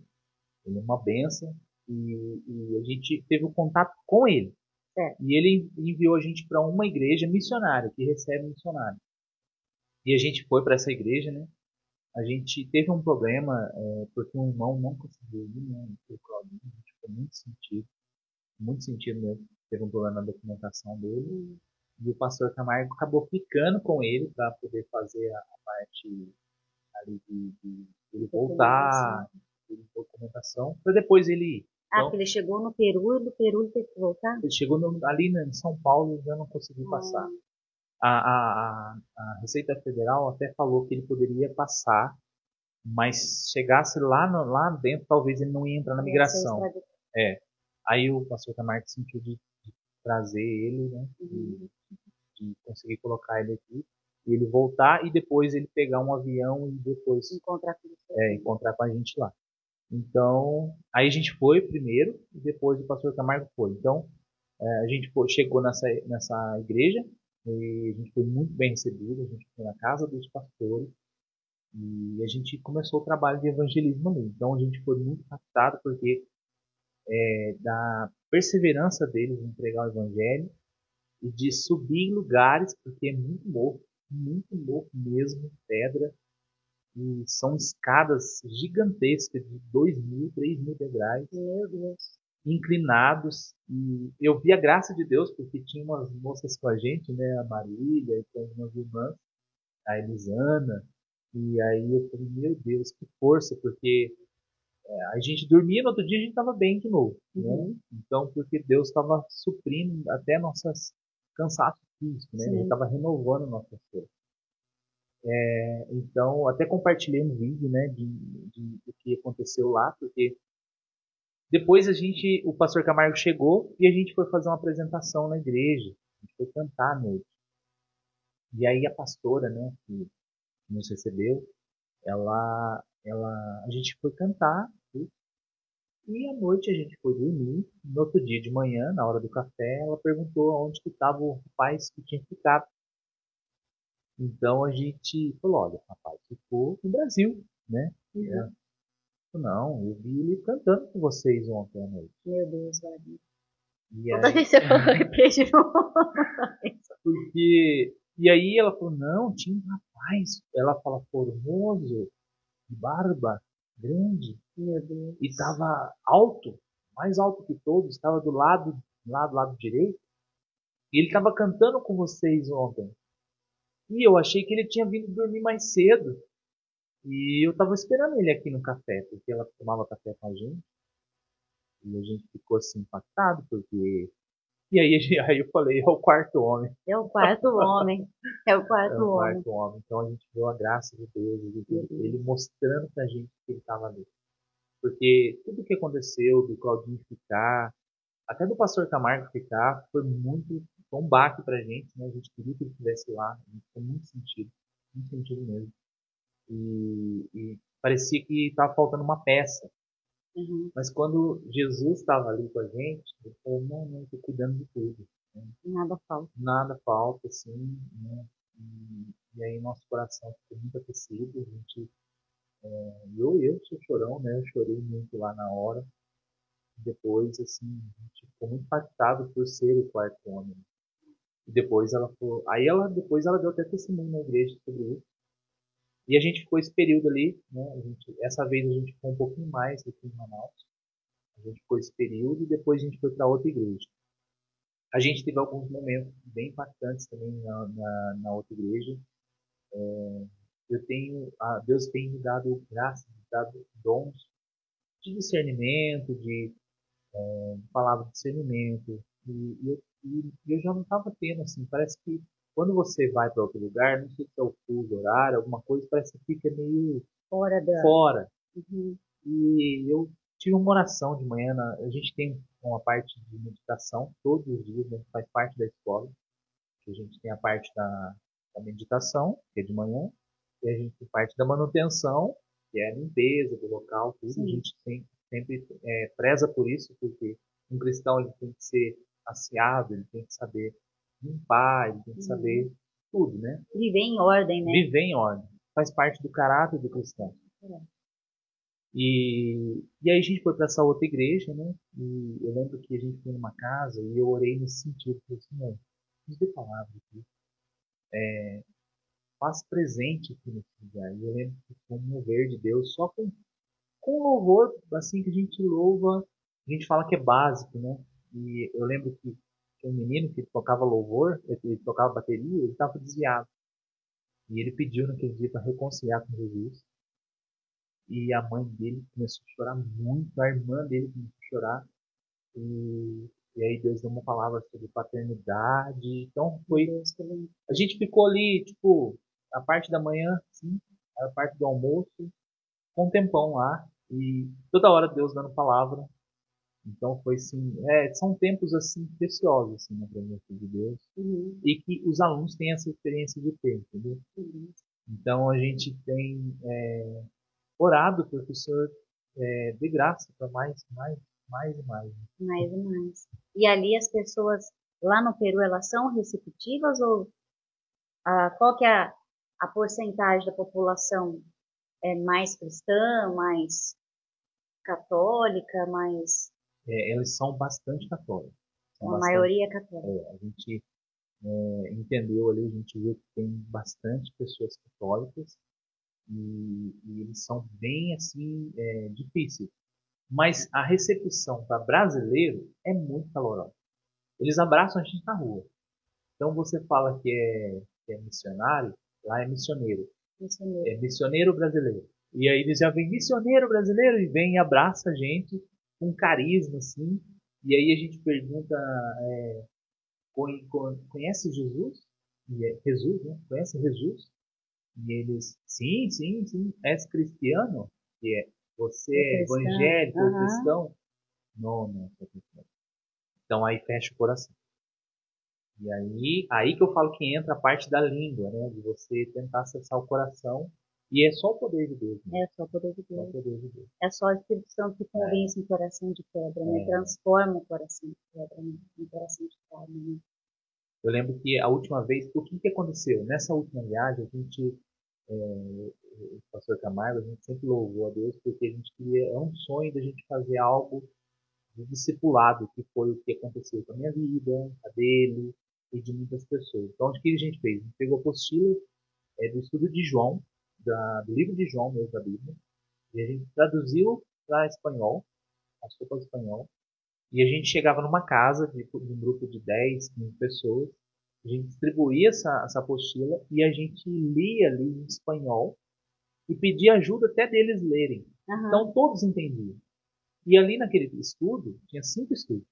Ele é uma benção e a gente teve um contato com ele. certo. E ele enviou a gente para uma igreja missionária, que recebe missionário. E a gente foi para essa igreja, né? A gente teve um problema, porque um irmão não conseguiu ir, né? A gente ficou muito sentido mesmo. Teve um problema na documentação dele. Uhum, E o pastor Camargo acabou ficando com ele para poder fazer a parte ali de ele documentação. voltar, de documentação, para depois ele ir. Ah, porque Então, ele chegou no Peru e do Peru ele teve que voltar? ele chegou ali em São Paulo e já não conseguiu passar. Ah, A Receita Federal até falou que ele poderia passar, mas chegasse lá dentro, talvez ele não ia entrar na ia ser migração. extraditado. É. Aí o pastor Camargo sentiu de trazer ele, né? Uhum, De conseguir colocar ele aqui. E ele voltar e depois ele pegar um avião e depois encontrar com você. encontrar com a gente lá. Então, aí a gente foi primeiro e depois o pastor Camargo foi. Então, a gente chegou nessa igreja e a gente foi muito bem recebido. A gente foi na casa dos pastores e a gente começou o trabalho de evangelismo ali. Então, a gente foi muito impactado porque da perseverança deles em pregar o evangelho e de subir em lugares, porque é muito morro mesmo, pedra, e são escadas gigantescas de 2.000, 3.000 degraus, Meu Deus. inclinados. E eu vi a graça de Deus, porque tinha umas moças com a gente, né? A Marília, e com algumas irmãs, a Elisana. E aí eu falei, meu Deus, que força, porque a gente dormia, no outro dia a gente estava bem de novo, né? Uhum, Então, porque Deus estava suprindo até nossas cansaços físicos, né? Ele sim. estava renovando nossas forças. Então, até compartilhei um vídeo, né, do que aconteceu lá, porque depois o pastor Camargo chegou e a gente foi fazer uma apresentação na igreja. A gente foi cantar à noite. E aí a pastora, né, que nos recebeu, a gente foi cantar e à noite a gente foi dormir. No outro dia de manhã, na hora do café, ela perguntou onde que estava o rapaz que tinha ficado. Então a gente falou, olha, o rapaz ficou no Brasil, né? Uhum. Não, eu vi ele cantando com vocês ontem à noite. Meu Deus, Wagner. E Toda aí, vez eu repete de novo. porque, e aí ela falou, não, tinha um rapaz. Ela fala, formoso, de barba, grande, Meu Deus. e estava alto, mais alto que todos, estava do lado direito. E ele estava cantando com vocês ontem. E eu achei que ele tinha vindo dormir mais cedo. E eu estava esperando ele aqui no café, porque ela tomava café com a gente. E a gente ficou assim impactado, porque. E aí, aí eu falei, é o quarto homem. É o quarto homem. É o É quarto o homem. quarto homem. Então a gente viu a graça de Deus, Meu ele Deus. mostrando pra gente que ele estava ali. Porque tudo que aconteceu, do Claudinho ficar, até do pastor Camargo ficar, foi um baque pra gente, né? A gente queria que ele estivesse lá, a gente ficou muito sentido mesmo. E parecia que estava faltando uma peça. Uhum. Mas quando Jesus estava ali com a gente, ele falou, não, não, estou cuidando de tudo. Né? Nada falta. Nada falta, assim, né? E aí nosso coração ficou muito aquecido, a gente, eu sou chorão, né? Eu chorei muito lá na hora. Depois, assim, a gente ficou muito impactado por ser o quarto homem. E depois ela falou, depois ela deu até testemunho na igreja sobre isso. E a gente ficou esse período ali, né? Essa vez a gente ficou um pouquinho mais aqui em Manaus. A gente ficou esse período e depois a gente foi para outra igreja. A gente teve alguns momentos bem impactantes também na outra igreja. Deus tem me dado graça, me dado dons de discernimento, de palavra de discernimento. E eu já não estava tendo, assim, parece que quando você vai para outro lugar, não sei se é o fuso horário, alguma coisa, parece que fica meio Fora da. fora. Uhum. E eu tive uma oração de manhã, a gente tem uma parte de meditação todos os dias, né, faz parte da escola, que a gente tem a parte da meditação, que é de manhã, e a gente tem parte da manutenção, que é a limpeza do local, tudo. A Sim. gente sempre preza por isso, porque um cristão ele tem que ser aseado, ele tem que saber limpar, ele tem que Uhum. saber tudo, né? Viver em ordem, né? Viver em ordem. Faz parte do caráter do cristão. E aí a gente foi para essa outra igreja, né? E eu lembro que a gente foi numa casa e eu orei nesse sentido, falei assim, não, nos dê palavra aqui, faz presente aqui nesse lugar. E eu lembro que foi um mover de Deus só com louvor, assim que a gente louva, a gente fala que é básico, né? E eu lembro que tinha um menino que tocava louvor, ele tocava bateria, ele estava desviado. E ele pediu naquele dia para reconciliar com Jesus. E a mãe dele começou a chorar muito, a irmã dele começou a chorar. E aí Deus deu uma palavra sobre paternidade. Então Meu foi. Deus, que lindo. A gente ficou ali, tipo, a parte da manhã, sim, a parte do almoço, com um tempão lá. E toda hora Deus dando palavra. Então foi assim, são tempos assim preciosos assim, na presença de Deus Uhum. e que os alunos têm essa experiência de ter, entendeu? Uhum. Então a gente tem orado para que o Senhor dê graça para mais e mais. Mais e mais. E ali as pessoas lá no Peru, elas são receptivas ou qual que é a porcentagem da população é mais cristã, mais católica, mais Eles são bastante católicos, são a bastante. maioria é católica? A gente entendeu ali, a gente viu que tem bastante pessoas católicas e eles são bem assim difíceis. Mas a recepção para brasileiro é muito calorosa. Eles abraçam a gente na rua. Então você fala que é missionário, lá é missioneiro. Isso mesmo. É missioneiro brasileiro. E aí eles já vêm missioneiro brasileiro e vem e abraça a gente com carisma, assim. E aí a gente pergunta, conhece Jesus? Jesus, né? Conhece Jesus? E eles, sim, sim, sim. És cristiano? Que é, você É é cristã? evangélico ou Aham. cristão? Não, não sou cristão. Então aí fecha o coração. E aí que eu falo que entra a parte da língua, né? De você tentar acessar o coração. E é só o poder de Deus, né? É só o poder de Só o Deus. poder de Deus. É só o Espírito Santo que É, convence um coração de pedra, né? é. Transforma o coração de pedra, né? Um coração de carne, né? Eu lembro que a última vez, o que aconteceu? Nessa última viagem, a gente, o pastor Camargo, a gente sempre louvou a Deus porque a gente queria, é um sonho da gente fazer algo de discipulado, que foi o que aconteceu com a minha vida, a dele e de muitas pessoas. Então, o que a gente fez? A gente pegou a apostila do estudo de João, do livro de João mesmo da Bíblia, e a gente traduziu para espanhol, passou para espanhol, e a gente chegava numa casa de um grupo de 10, 15 pessoas, a gente distribuía essa apostila e a gente lia ali em espanhol e pedia ajuda até deles lerem. Então todos entendiam. E ali naquele estudo, tinha 5 estudos.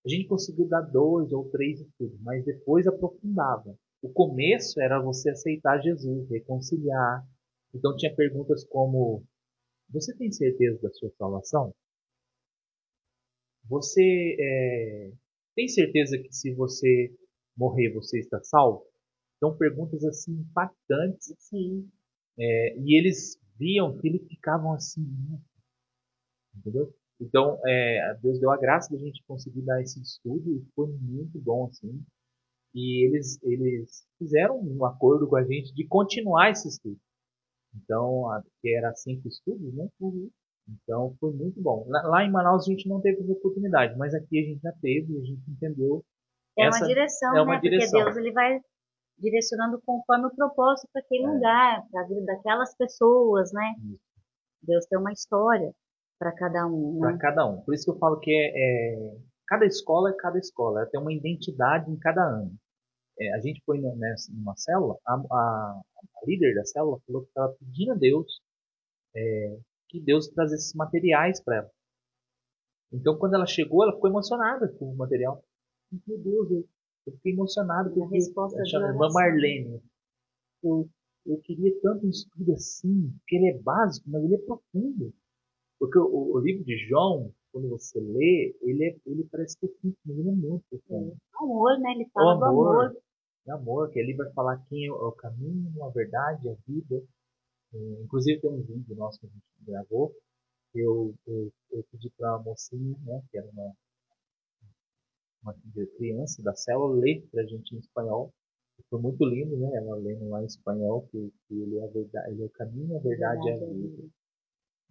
A gente conseguiu dar 2 ou 3 estudos, mas depois aprofundava. O começo era você aceitar Jesus, reconciliar. Então tinha perguntas como: você tem certeza da sua salvação? Você tem certeza que se você morrer você está salvo? Então perguntas assim impactantes. Sim. E eles viam que eles ficavam assim, né? Entendeu? Então, Deus deu a graça da gente conseguir dar esse estudo e foi muito bom, assim. E eles fizeram um acordo com a gente de continuar esse estudo. Então, que era 5 estudos, né? Então, foi muito bom. Lá em Manaus a gente não teve essa oportunidade, mas aqui a gente já teve, a gente entendeu. É uma Essa direção, é uma né? Porque direção. Deus ele vai direcionando conforme o propósito para aquele lugar, para a vida daquelas pessoas, né? Isso. Deus tem uma história para cada um, Para né? cada um. Por isso que eu falo que cada escola é cada escola. Ela tem uma identidade em cada ano. A gente foi numa célula, a líder da célula falou que estava pedindo a Deus que Deus trazesse esses materiais para ela. Então, quando ela chegou, ela ficou emocionada com o material. Meu Deus, eu fiquei emocionado porque resposta de a irmã oração. Marlene, eu, eu queria tanto um estudo assim, porque ele é básico, mas ele é profundo. Porque o livro de João, quando você lê, ele parece que é simples, mas ele é muito profundo. Amor, né? Ele O fala do amor, amor. o amor, que ali vai falar quem é o caminho, a verdade, a vida. Inclusive tem um vídeo nosso que a gente gravou, eu pedi para a mocinha, né, que era uma criança da célula, ler para a gente em espanhol. Foi muito lindo, né? Ela lendo lá em espanhol que ele é a verdade, ele é o caminho, a verdade e a vida.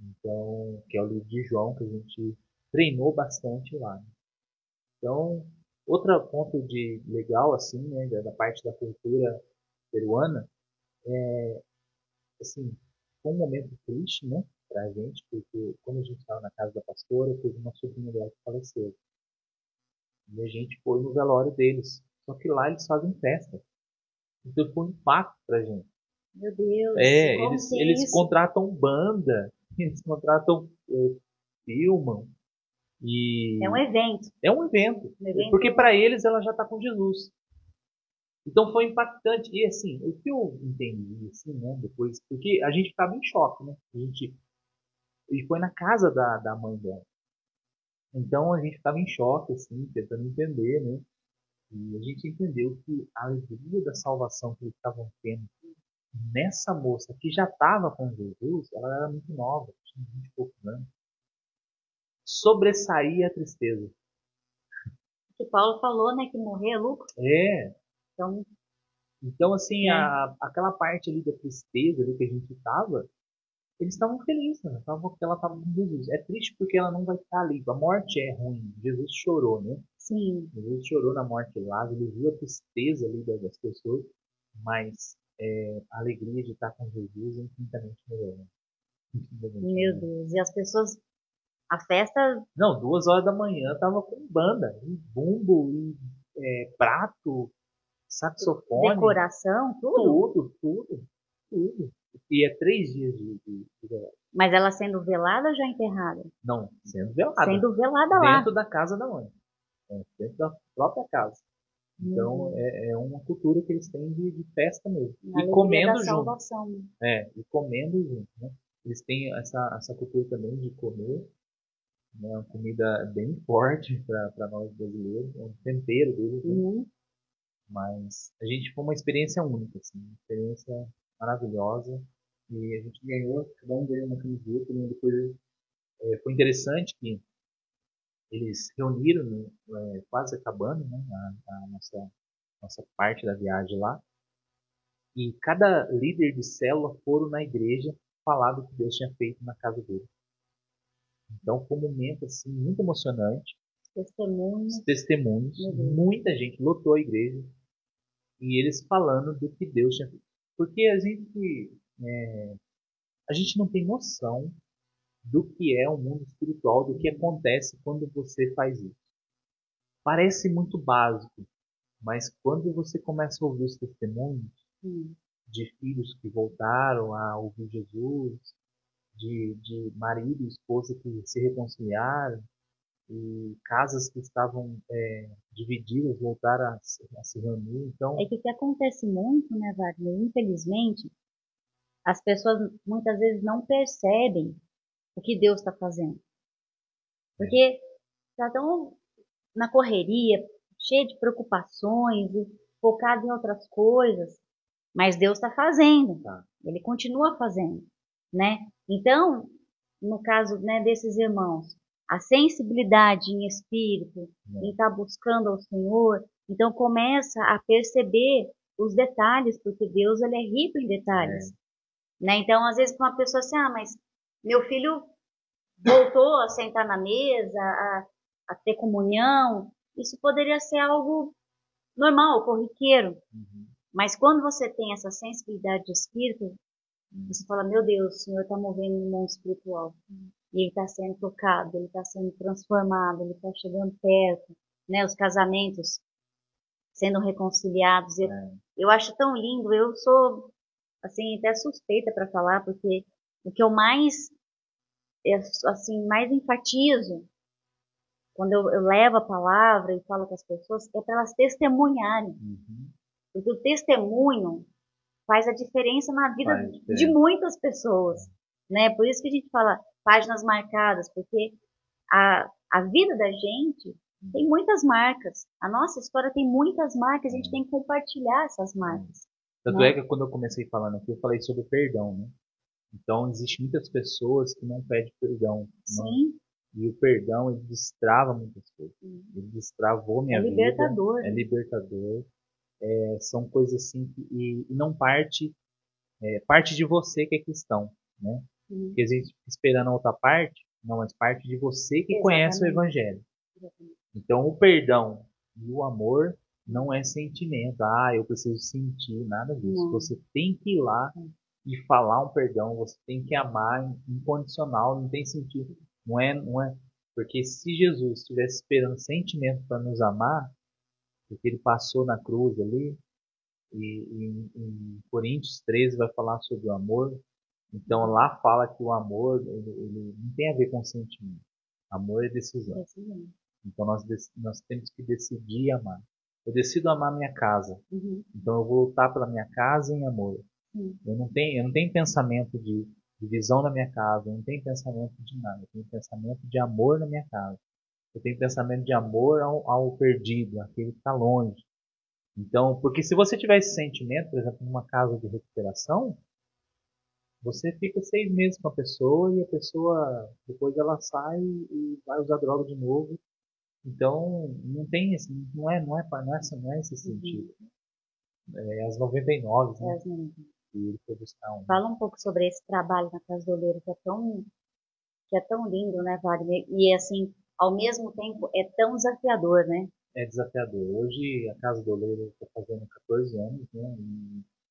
Então, que é o livro de João que a gente treinou bastante lá. Né? Então, outro ponto de legal assim, né, da parte da cultura peruana, assim, foi um momento triste, né, pra gente, porque quando a gente estava na casa da pastora, teve uma sobrinha dela que faleceu. E a gente foi no velório deles. Só que lá eles fazem festa. Então foi um impacto pra gente. Meu Deus, como Eles, que é eles isso? contratam banda, eles contratam, filmam. E É um evento. é um evento. Um evento. Porque para eles ela já está com Jesus. Então foi impactante. E assim, o que eu entendi, assim, né, depois, porque a gente ficava em choque, né? E foi na casa da mãe dela. Então a gente ficava em choque, assim, tentando entender, né? E a gente entendeu que a alegria da salvação que eles estavam tendo nessa moça que já estava com Jesus, ela era muito nova, tinha 20 e poucos anos, sobressaía a tristeza. Que Paulo falou, né? Que morrer é lucro. É. Então, Então, assim, né? aquela parte ali da tristeza ali que a gente estava, eles estavam felizes, né? Porque ela estava com Jesus. É triste porque ela não vai estar ali. A morte é ruim. Jesus chorou, né? Sim. Jesus chorou na morte de Lázaro, ele viu a tristeza ali das pessoas, mas a alegria de estar com Jesus é infinitamente melhor. Né? Infinitamente Meu melhor. Deus. E as pessoas, a festa, Não, 2 horas da manhã tava com banda, e bumbo, e prato, saxofone, decoração, tudo. tudo. E é 3 dias de velório. Mas ela sendo velada ou já enterrada? Não, sendo velada, Sendo velada lá. dentro da casa da mãe, dentro da própria casa. Então é uma cultura que eles têm de festa mesmo. A E alegria da comendo junto. salvação. E comendo junto, né? Eles têm essa cultura também de comer, né? Uma comida bem forte para nós brasileiros, é um tempero deles, né? Mas a gente foi uma experiência única, assim, uma experiência maravilhosa. E a gente ganhou, cada um ganhou uma camiseta, né? Depois foi interessante que eles reuniram, né, quase acabando, né, a nossa parte da viagem lá. E cada líder de célula foram na igreja falar do que Deus tinha feito na casa dele. Então foi um momento assim muito emocionante. Os testemunhos, muita gente lotou a igreja e eles falando do que Deus tinha feito. Porque a gente não tem noção do que é o mundo espiritual, do que acontece quando você faz isso. Parece muito básico, mas quando você começa a ouvir os testemunhos de filhos que voltaram a ouvir Jesus, de marido e esposa que se reconciliaram, e casas que estavam divididas voltaram a se reunir. Então, É que acontece muito, né, Wagner? Infelizmente, as pessoas muitas vezes não percebem o que Deus está fazendo. Porque está tão na correria, cheio de preocupações, e focado em outras coisas, mas Deus está fazendo, tá. Ele continua fazendo, né? Então, no caso, né, desses irmãos, a sensibilidade em espírito, em estar buscando ao Senhor, então começa a perceber os detalhes, porque Deus ele é rico em detalhes, né? Então, às vezes, para uma pessoa assim, mas meu filho voltou a sentar na mesa, a ter comunhão, isso poderia ser algo normal, corriqueiro. Mas quando você tem essa sensibilidade de espírito, você fala, meu Deus, o Senhor está movendo no mundo espiritual. E ele está sendo tocado, ele está sendo transformado, ele está chegando perto, né? Os casamentos sendo reconciliados. Eu acho tão lindo, eu sou, assim, até suspeita para falar, porque o que eu mais, assim, mais enfatizo quando eu levo a palavra e falo com as pessoas, é para elas testemunharem. Porque o testemunho faz a diferença na vida de muitas pessoas, né? Por isso que a gente fala páginas marcadas, porque a vida da gente tem muitas marcas. A nossa história tem muitas marcas, a gente tem que compartilhar essas marcas. Tanto é que quando eu comecei falando aqui, eu falei sobre perdão, né? Então, existem muitas pessoas que não pedem perdão. Sim. Não. E o perdão, ele destrava muitas coisas. Ele destravou minha vida. Libertador. É libertador. São coisas assim que e não parte de você que é cristão, né? Porque a gente fica esperando a outra parte, não, mas parte de você que conhece o Evangelho. Então, o perdão e o amor não é sentimento. Eu preciso sentir, nada disso. Não. Você tem que ir lá e falar um perdão, você tem que amar incondicional, não tem sentido. Não é, porque se Jesus estivesse esperando sentimento para nos amar, porque ele passou na cruz ali, e em Coríntios 13 vai falar sobre o amor. Então lá fala que o amor ele não tem a ver com sentimento. Amor é decisão. Então nós temos que decidir amar. Eu decido amar minha casa. Então eu vou lutar pela minha casa em amor. Eu não tenho pensamento de divisão na minha casa. Eu não tenho pensamento de nada. Eu tenho pensamento de amor na minha casa. Eu tenho pensamento de amor ao perdido, aquele que está longe. Então, porque se você tiver esse sentimento, por exemplo, numa casa de recuperação, você fica 6 meses com a pessoa e a pessoa, depois ela sai e vai usar droga de novo. Então, não tem esse, não é esse sentido. É as 99, né? E ele foi buscar um. Fala um pouco sobre esse trabalho na Casa do Oleiro, que é tão lindo, né, Wagner? E assim, ao mesmo tempo, é tão desafiador, né? É desafiador. Hoje, a Casa do Oleiro está fazendo 14 anos, né?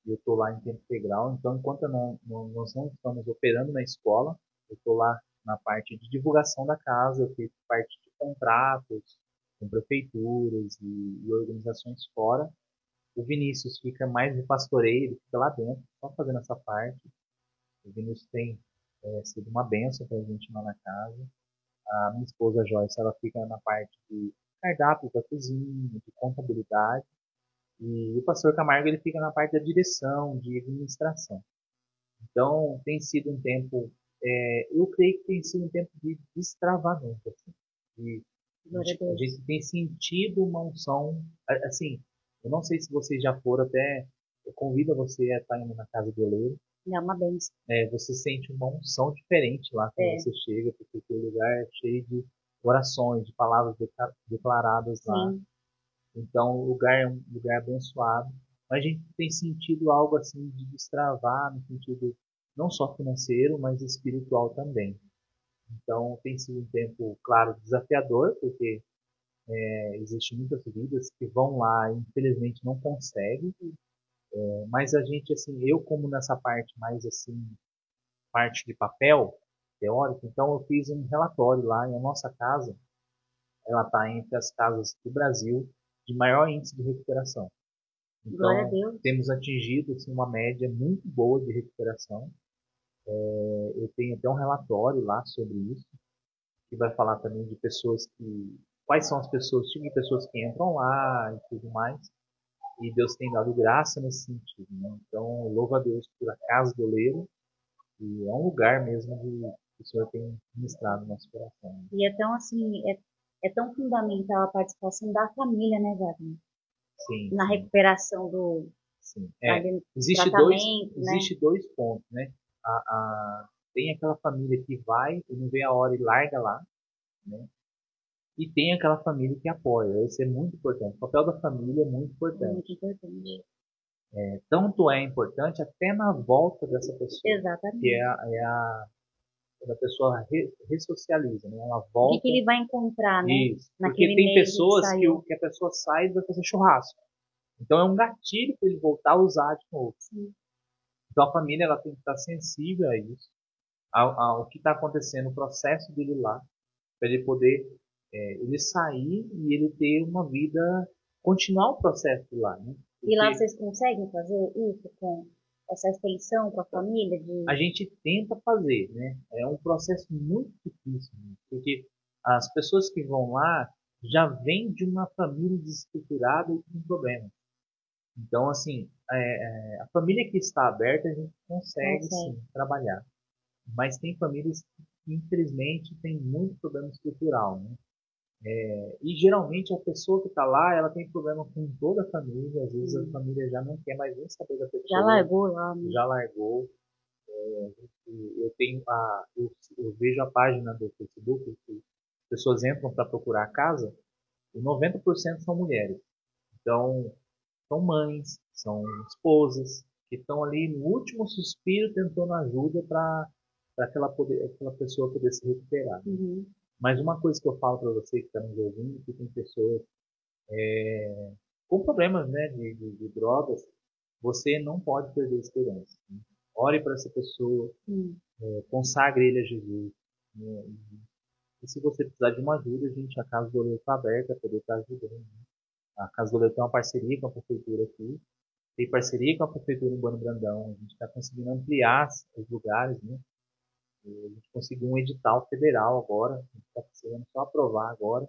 E eu estou lá em tempo integral. Então, enquanto nós não estamos operando na escola, eu estou lá na parte de divulgação da casa, eu fiz parte de contratos com prefeituras e organizações fora. O Vinícius fica mais de pastoreio, ele fica lá dentro, só fazendo essa parte. O Vinícius tem sido uma benção para a gente lá na casa. A minha esposa Joyce, ela fica na parte de cardápio da cozinha, de contabilidade. E o pastor Camargo, ele fica na parte da direção, de administração. Então, tem sido um tempo, eu creio que tem sido um tempo de destravamento. Assim, a gente tem sentido uma unção, assim, eu não sei se vocês já foram até, eu convido você a estar indo na Casa do Oleiro. É uma bênção. Você sente uma unção diferente lá quando você chega, porque aquele lugar é cheio de orações, de palavras declaradas lá. Sim. Então, o lugar é um lugar abençoado. Mas a gente tem sentido algo assim de destravar, no sentido, não só financeiro, mas espiritual também. Então tem sido um tempo, claro, desafiador, porque existem muitas vidas que vão lá e infelizmente não conseguem, mas a gente, assim, eu como nessa parte mais assim, parte de papel teórico, então eu fiz um relatório lá e a nossa casa, ela está entre as casas do Brasil de maior índice de recuperação. Glória a Então, Deus. temos atingido assim, uma média muito boa de recuperação. Eu tenho até um relatório lá sobre isso, que vai falar também de pessoas que... Quais são as pessoas, tipo de pessoas que entram lá e tudo mais. E Deus tem dado graça nesse sentido, né? Então, louvo a Deus pela Casa do Oleiro. E é um lugar mesmo que o Senhor tem ministrado no nosso coração. E é tão assim, é tão fundamental a participação da família, né, Wagner? Sim, Na sim, recuperação do sim. tratamento, né? Existe dois pontos, né? Tem aquela família que vai e não vê a hora e larga lá, né? E tem aquela família que apoia. Isso é muito importante. O papel da família é muito Muito importante. importante. Tanto é importante até na volta dessa pessoa, que Exatamente. quando a pessoa ressocializa, né? Ela O que volta. ele vai encontrar, né? Isso. Porque Naquele tem meio que pessoas saiu. que a pessoa sai e vai fazer churrasco. Então é um gatilho para ele voltar a usar de novo. Sim. Então a família ela tem que estar sensível a isso, ao que está acontecendo, o processo dele lá, para ele poder ele sair e ele ter uma vida, continuar o processo de lá, né? E lá Porque vocês conseguem fazer isso com essa extensão com a família a de gente tenta fazer, né? É um processo muito difícil, né? Porque as pessoas que vão lá já vêm de uma família desestruturada e com problemas. Então, assim, a família que está aberta a gente consegue consegue. sim trabalhar, mas tem famílias que infelizmente têm muito problema estrutural, né? E geralmente a pessoa que está lá, ela tem problema com toda a família, às vezes a família já não quer mais nem saber da Já pessoa, largou lá, né? já largou. Eu vejo a página do Facebook que as pessoas entram para procurar casa e 90% são mulheres. Então, são mães, são esposas que estão ali no último suspiro tentando ajuda para aquela pessoa poder se recuperar. Uhum. Mas uma coisa que eu falo para você que está nos ouvindo, que tem pessoas com problemas, né, de drogas, você não pode perder a esperança, né? Ore para essa pessoa, Sim. consagre ele a Jesus, né? E se você precisar de uma ajuda, a Casa do Oleiro está aberta para poder estar ajudando, né? A Casa do Oleiro tem uma parceria com a prefeitura aqui, tem parceria com a prefeitura em Urbano Brandão, a gente está conseguindo ampliar os lugares, né? E a gente conseguiu um edital federal agora, a gente está precisando só aprovar agora.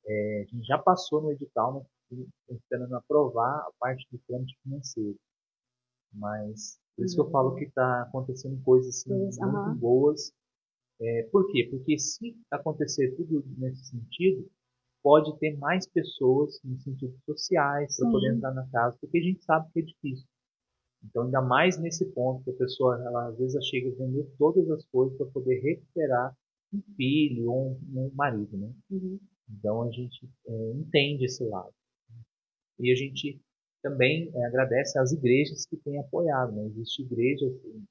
A gente já passou no edital, mas estamos esperando aprovar a parte do trâmite financeiro. Mas por isso que eu falo que está acontecendo coisas assim, muito Aham. boas. Por quê? Porque se acontecer tudo nesse sentido, pode ter mais pessoas no sentido sociais para poder Sim. entrar na casa, porque a gente sabe que é difícil. Então, ainda mais nesse ponto que a pessoa, ela às vezes chega a vender todas as coisas para poder recuperar um filho ou um marido, né? Uhum. Então, a gente entende esse lado. E a gente também agradece às igrejas que têm apoiado, né? Existe igreja assim,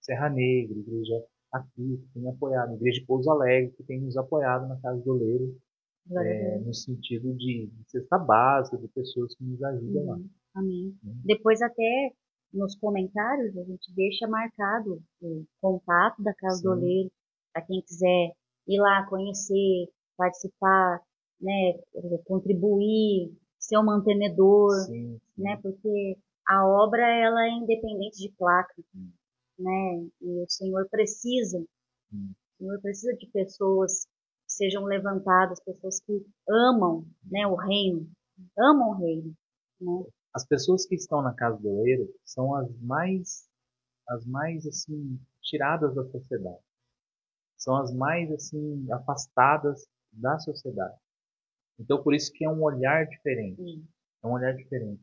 Serra Negra, igreja aqui que tem apoiado, igreja de Pouso Alegre que tem nos apoiado na Casa do Oleiro, Glória a Deus. no sentido de cesta básica, de pessoas que nos ajudam lá. Uhum. Amém. Né? Depois até nos comentários a gente deixa marcado o contato da Casa do Sim, Oleiro para quem quiser ir lá conhecer, participar, né, contribuir, ser um mantenedor, sim, né, sim. porque a obra ela é independente de placa, né, e Sim. o Senhor precisa de pessoas que sejam levantadas, pessoas que amam, né, o reino, amam o reino, né? As pessoas que estão na Casa do Oleiro são as mais assim tiradas da sociedade. São as mais assim afastadas da sociedade. Então por isso que é um olhar diferente. Sim. É um olhar diferente.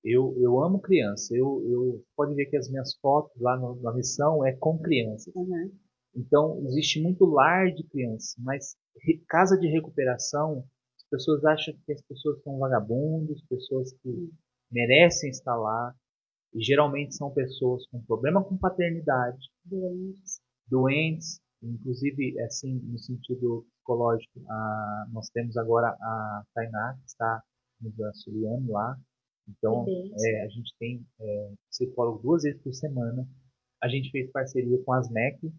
Eu amo criança. Eu pode ver que as minhas fotos lá na missão é com crianças. Uhum. Então existe muito lar de crianças, mas casa de recuperação, as pessoas acham que as pessoas são vagabundos, pessoas que Sim. merecem estar lá. E geralmente são pessoas com problema com paternidade, doentes, inclusive, assim, no sentido psicológico, nós temos agora a Tainá, que está nos auxiliando lá. Então, a gente tem psicólogo 2 vezes por semana. A gente fez parceria com a ASMEC.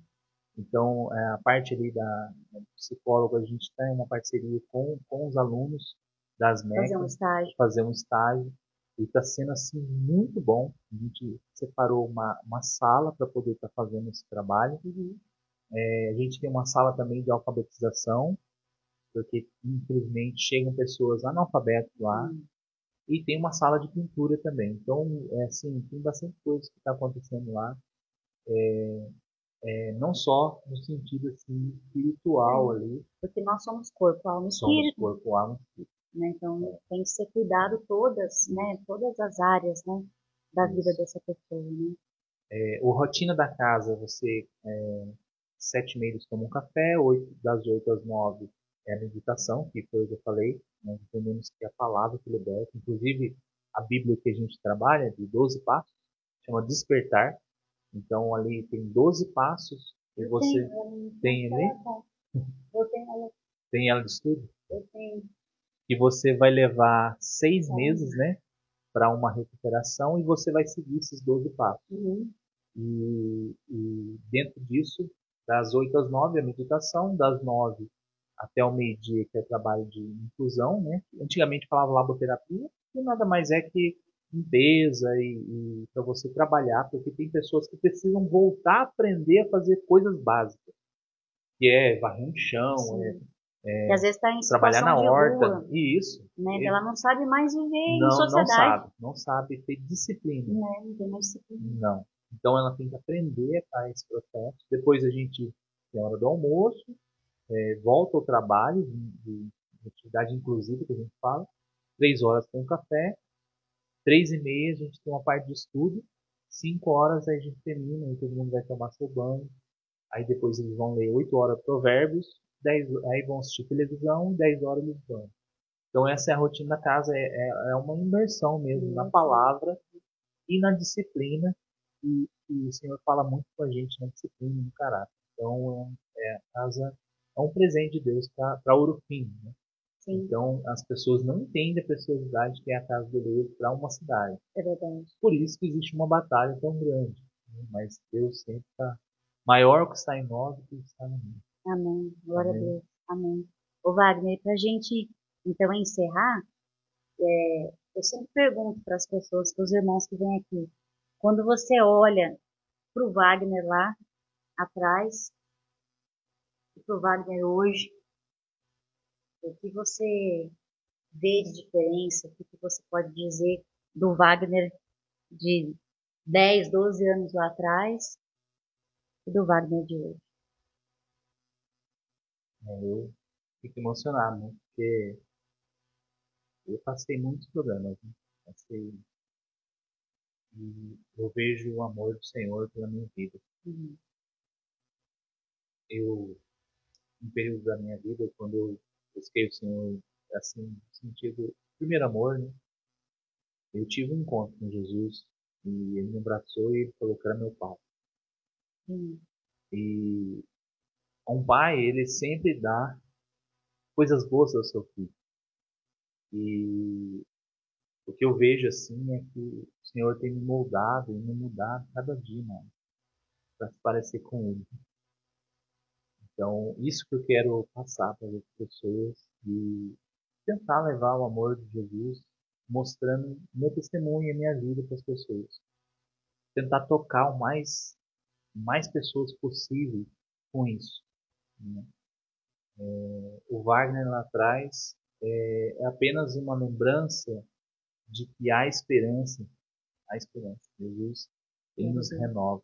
Então, a parte ali da psicólogo, a gente tem uma parceria com os alunos da ASMEC. Fazer um estágio. E está sendo, assim, muito bom. A gente separou uma sala para poder estar fazendo esse trabalho. A gente tem uma sala também de alfabetização, porque, infelizmente, chegam pessoas analfabetas lá. E tem uma sala de pintura também. Então, assim, tem bastante coisa que está acontecendo lá. Não só no sentido assim, espiritual ali. Porque nós somos corpo, alma e espírito. Somos corpo, alma e espírito. Né? Então, tem que ser cuidado todas as áreas, né, da vida dessa pessoa. Né? O rotina da casa, você 7h30 eles tomam um café, das 8 às 9 é a meditação, que foi o que eu falei. Nós entendemos que a palavra que liberta, inclusive a Bíblia que a gente trabalha, de 12 passos, chama Despertar. Então ali tem 12 passos que você tem ali. Eu tenho ela. Tem ela de estudo? Eu tenho. Que você vai levar 6 meses, né, para uma recuperação e você vai seguir esses 12 passos. E dentro disso, das 8 às 9 a meditação, das 9 até o meio-dia, que é trabalho de inclusão, né? Antigamente falava laboterapia, que nada mais é que limpeza e para você trabalhar, porque tem pessoas que precisam voltar a aprender a fazer coisas básicas, que é varrer um chão, que às vezes está em trabalhar na situação de horta, rua, e isso. né? Ela não sabe mais viver em Não sociedade. não sabe ter disciplina. Não tem mais disciplina. Não. Então ela tem que aprender a esse processo. Depois a gente tem a hora do almoço, volta ao trabalho de atividade inclusiva que a gente fala. 3 horas tem um café, 3h30 a gente tem uma parte de estudo, 5 horas aí a gente termina, aí todo mundo vai tomar seu banho. Aí depois eles vão ler 8 horas provérbios, aí vão assistir televisão, 10 horas eles vão. Então essa é a rotina da casa, é uma imersão mesmo na palavra e na disciplina, e o Senhor fala muito com a gente na disciplina e no caráter. Então a casa é um presente de Deus para Ouro Fino, né? Então as pessoas não entendem a preciosidade que é a casa do Deus para uma cidade. É verdade. Por isso que existe uma batalha tão grande, né? Mas Deus sempre está maior que está em nós do que está no mundo. Amém. Glória a Deus. Amém. Ô Wagner, para a gente então encerrar, eu sempre pergunto para as pessoas, para os irmãos que vêm aqui, quando você olha para o Wagner lá atrás e para o Wagner hoje, o que você vê de diferença? O que você pode dizer do Wagner de 10, 12 anos lá atrás e do Wagner de hoje? Eu fico emocionado, né? Porque eu passei muitos problemas, né? E eu vejo o amor do Senhor pela minha vida. Um período da minha vida, quando eu busquei o Senhor, assim, no sentido, primeiro amor, né? Eu tive um encontro com Jesus e ele me abraçou e ele falou que era meu pai. E um pai, ele sempre dá coisas boas ao seu filho. E o que eu vejo assim é que o Senhor tem me moldado e me mudado cada dia mais para se parecer com Ele. Então, isso que eu quero passar para as pessoas e tentar levar o amor de Jesus, mostrando meu testemunho e a minha vida para as pessoas. Tentar tocar mais pessoas possível com isso, né? O Wagner lá atrás é apenas uma lembrança de que há esperança. Há esperança. Jesus, ele nos renova.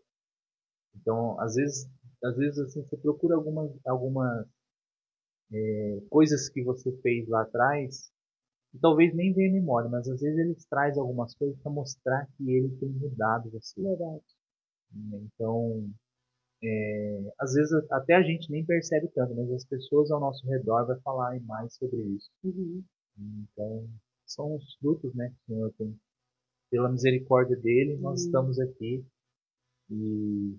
Então, às vezes assim, você procura algumas coisas que você fez lá atrás, e talvez nem venha à memória, mas às vezes ele traz algumas coisas para mostrar que ele tem mudado você. Verdade. Então, às vezes até a gente nem percebe tanto, mas as pessoas ao nosso redor vão falar mais sobre isso. Então, são os frutos, né, que o Senhor tem pela misericórdia dele, nós Amém. estamos aqui. E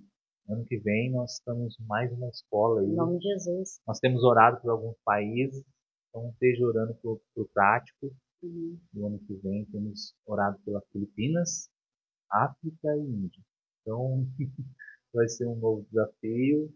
ano que vem nós estamos mais uma escola aí. Em nome de Jesus. Nós temos orado por alguns países, então esteja orando por prático. Amém. No ano que vem temos orado pela Filipinas, África e Índia. Então vai ser um novo desafio.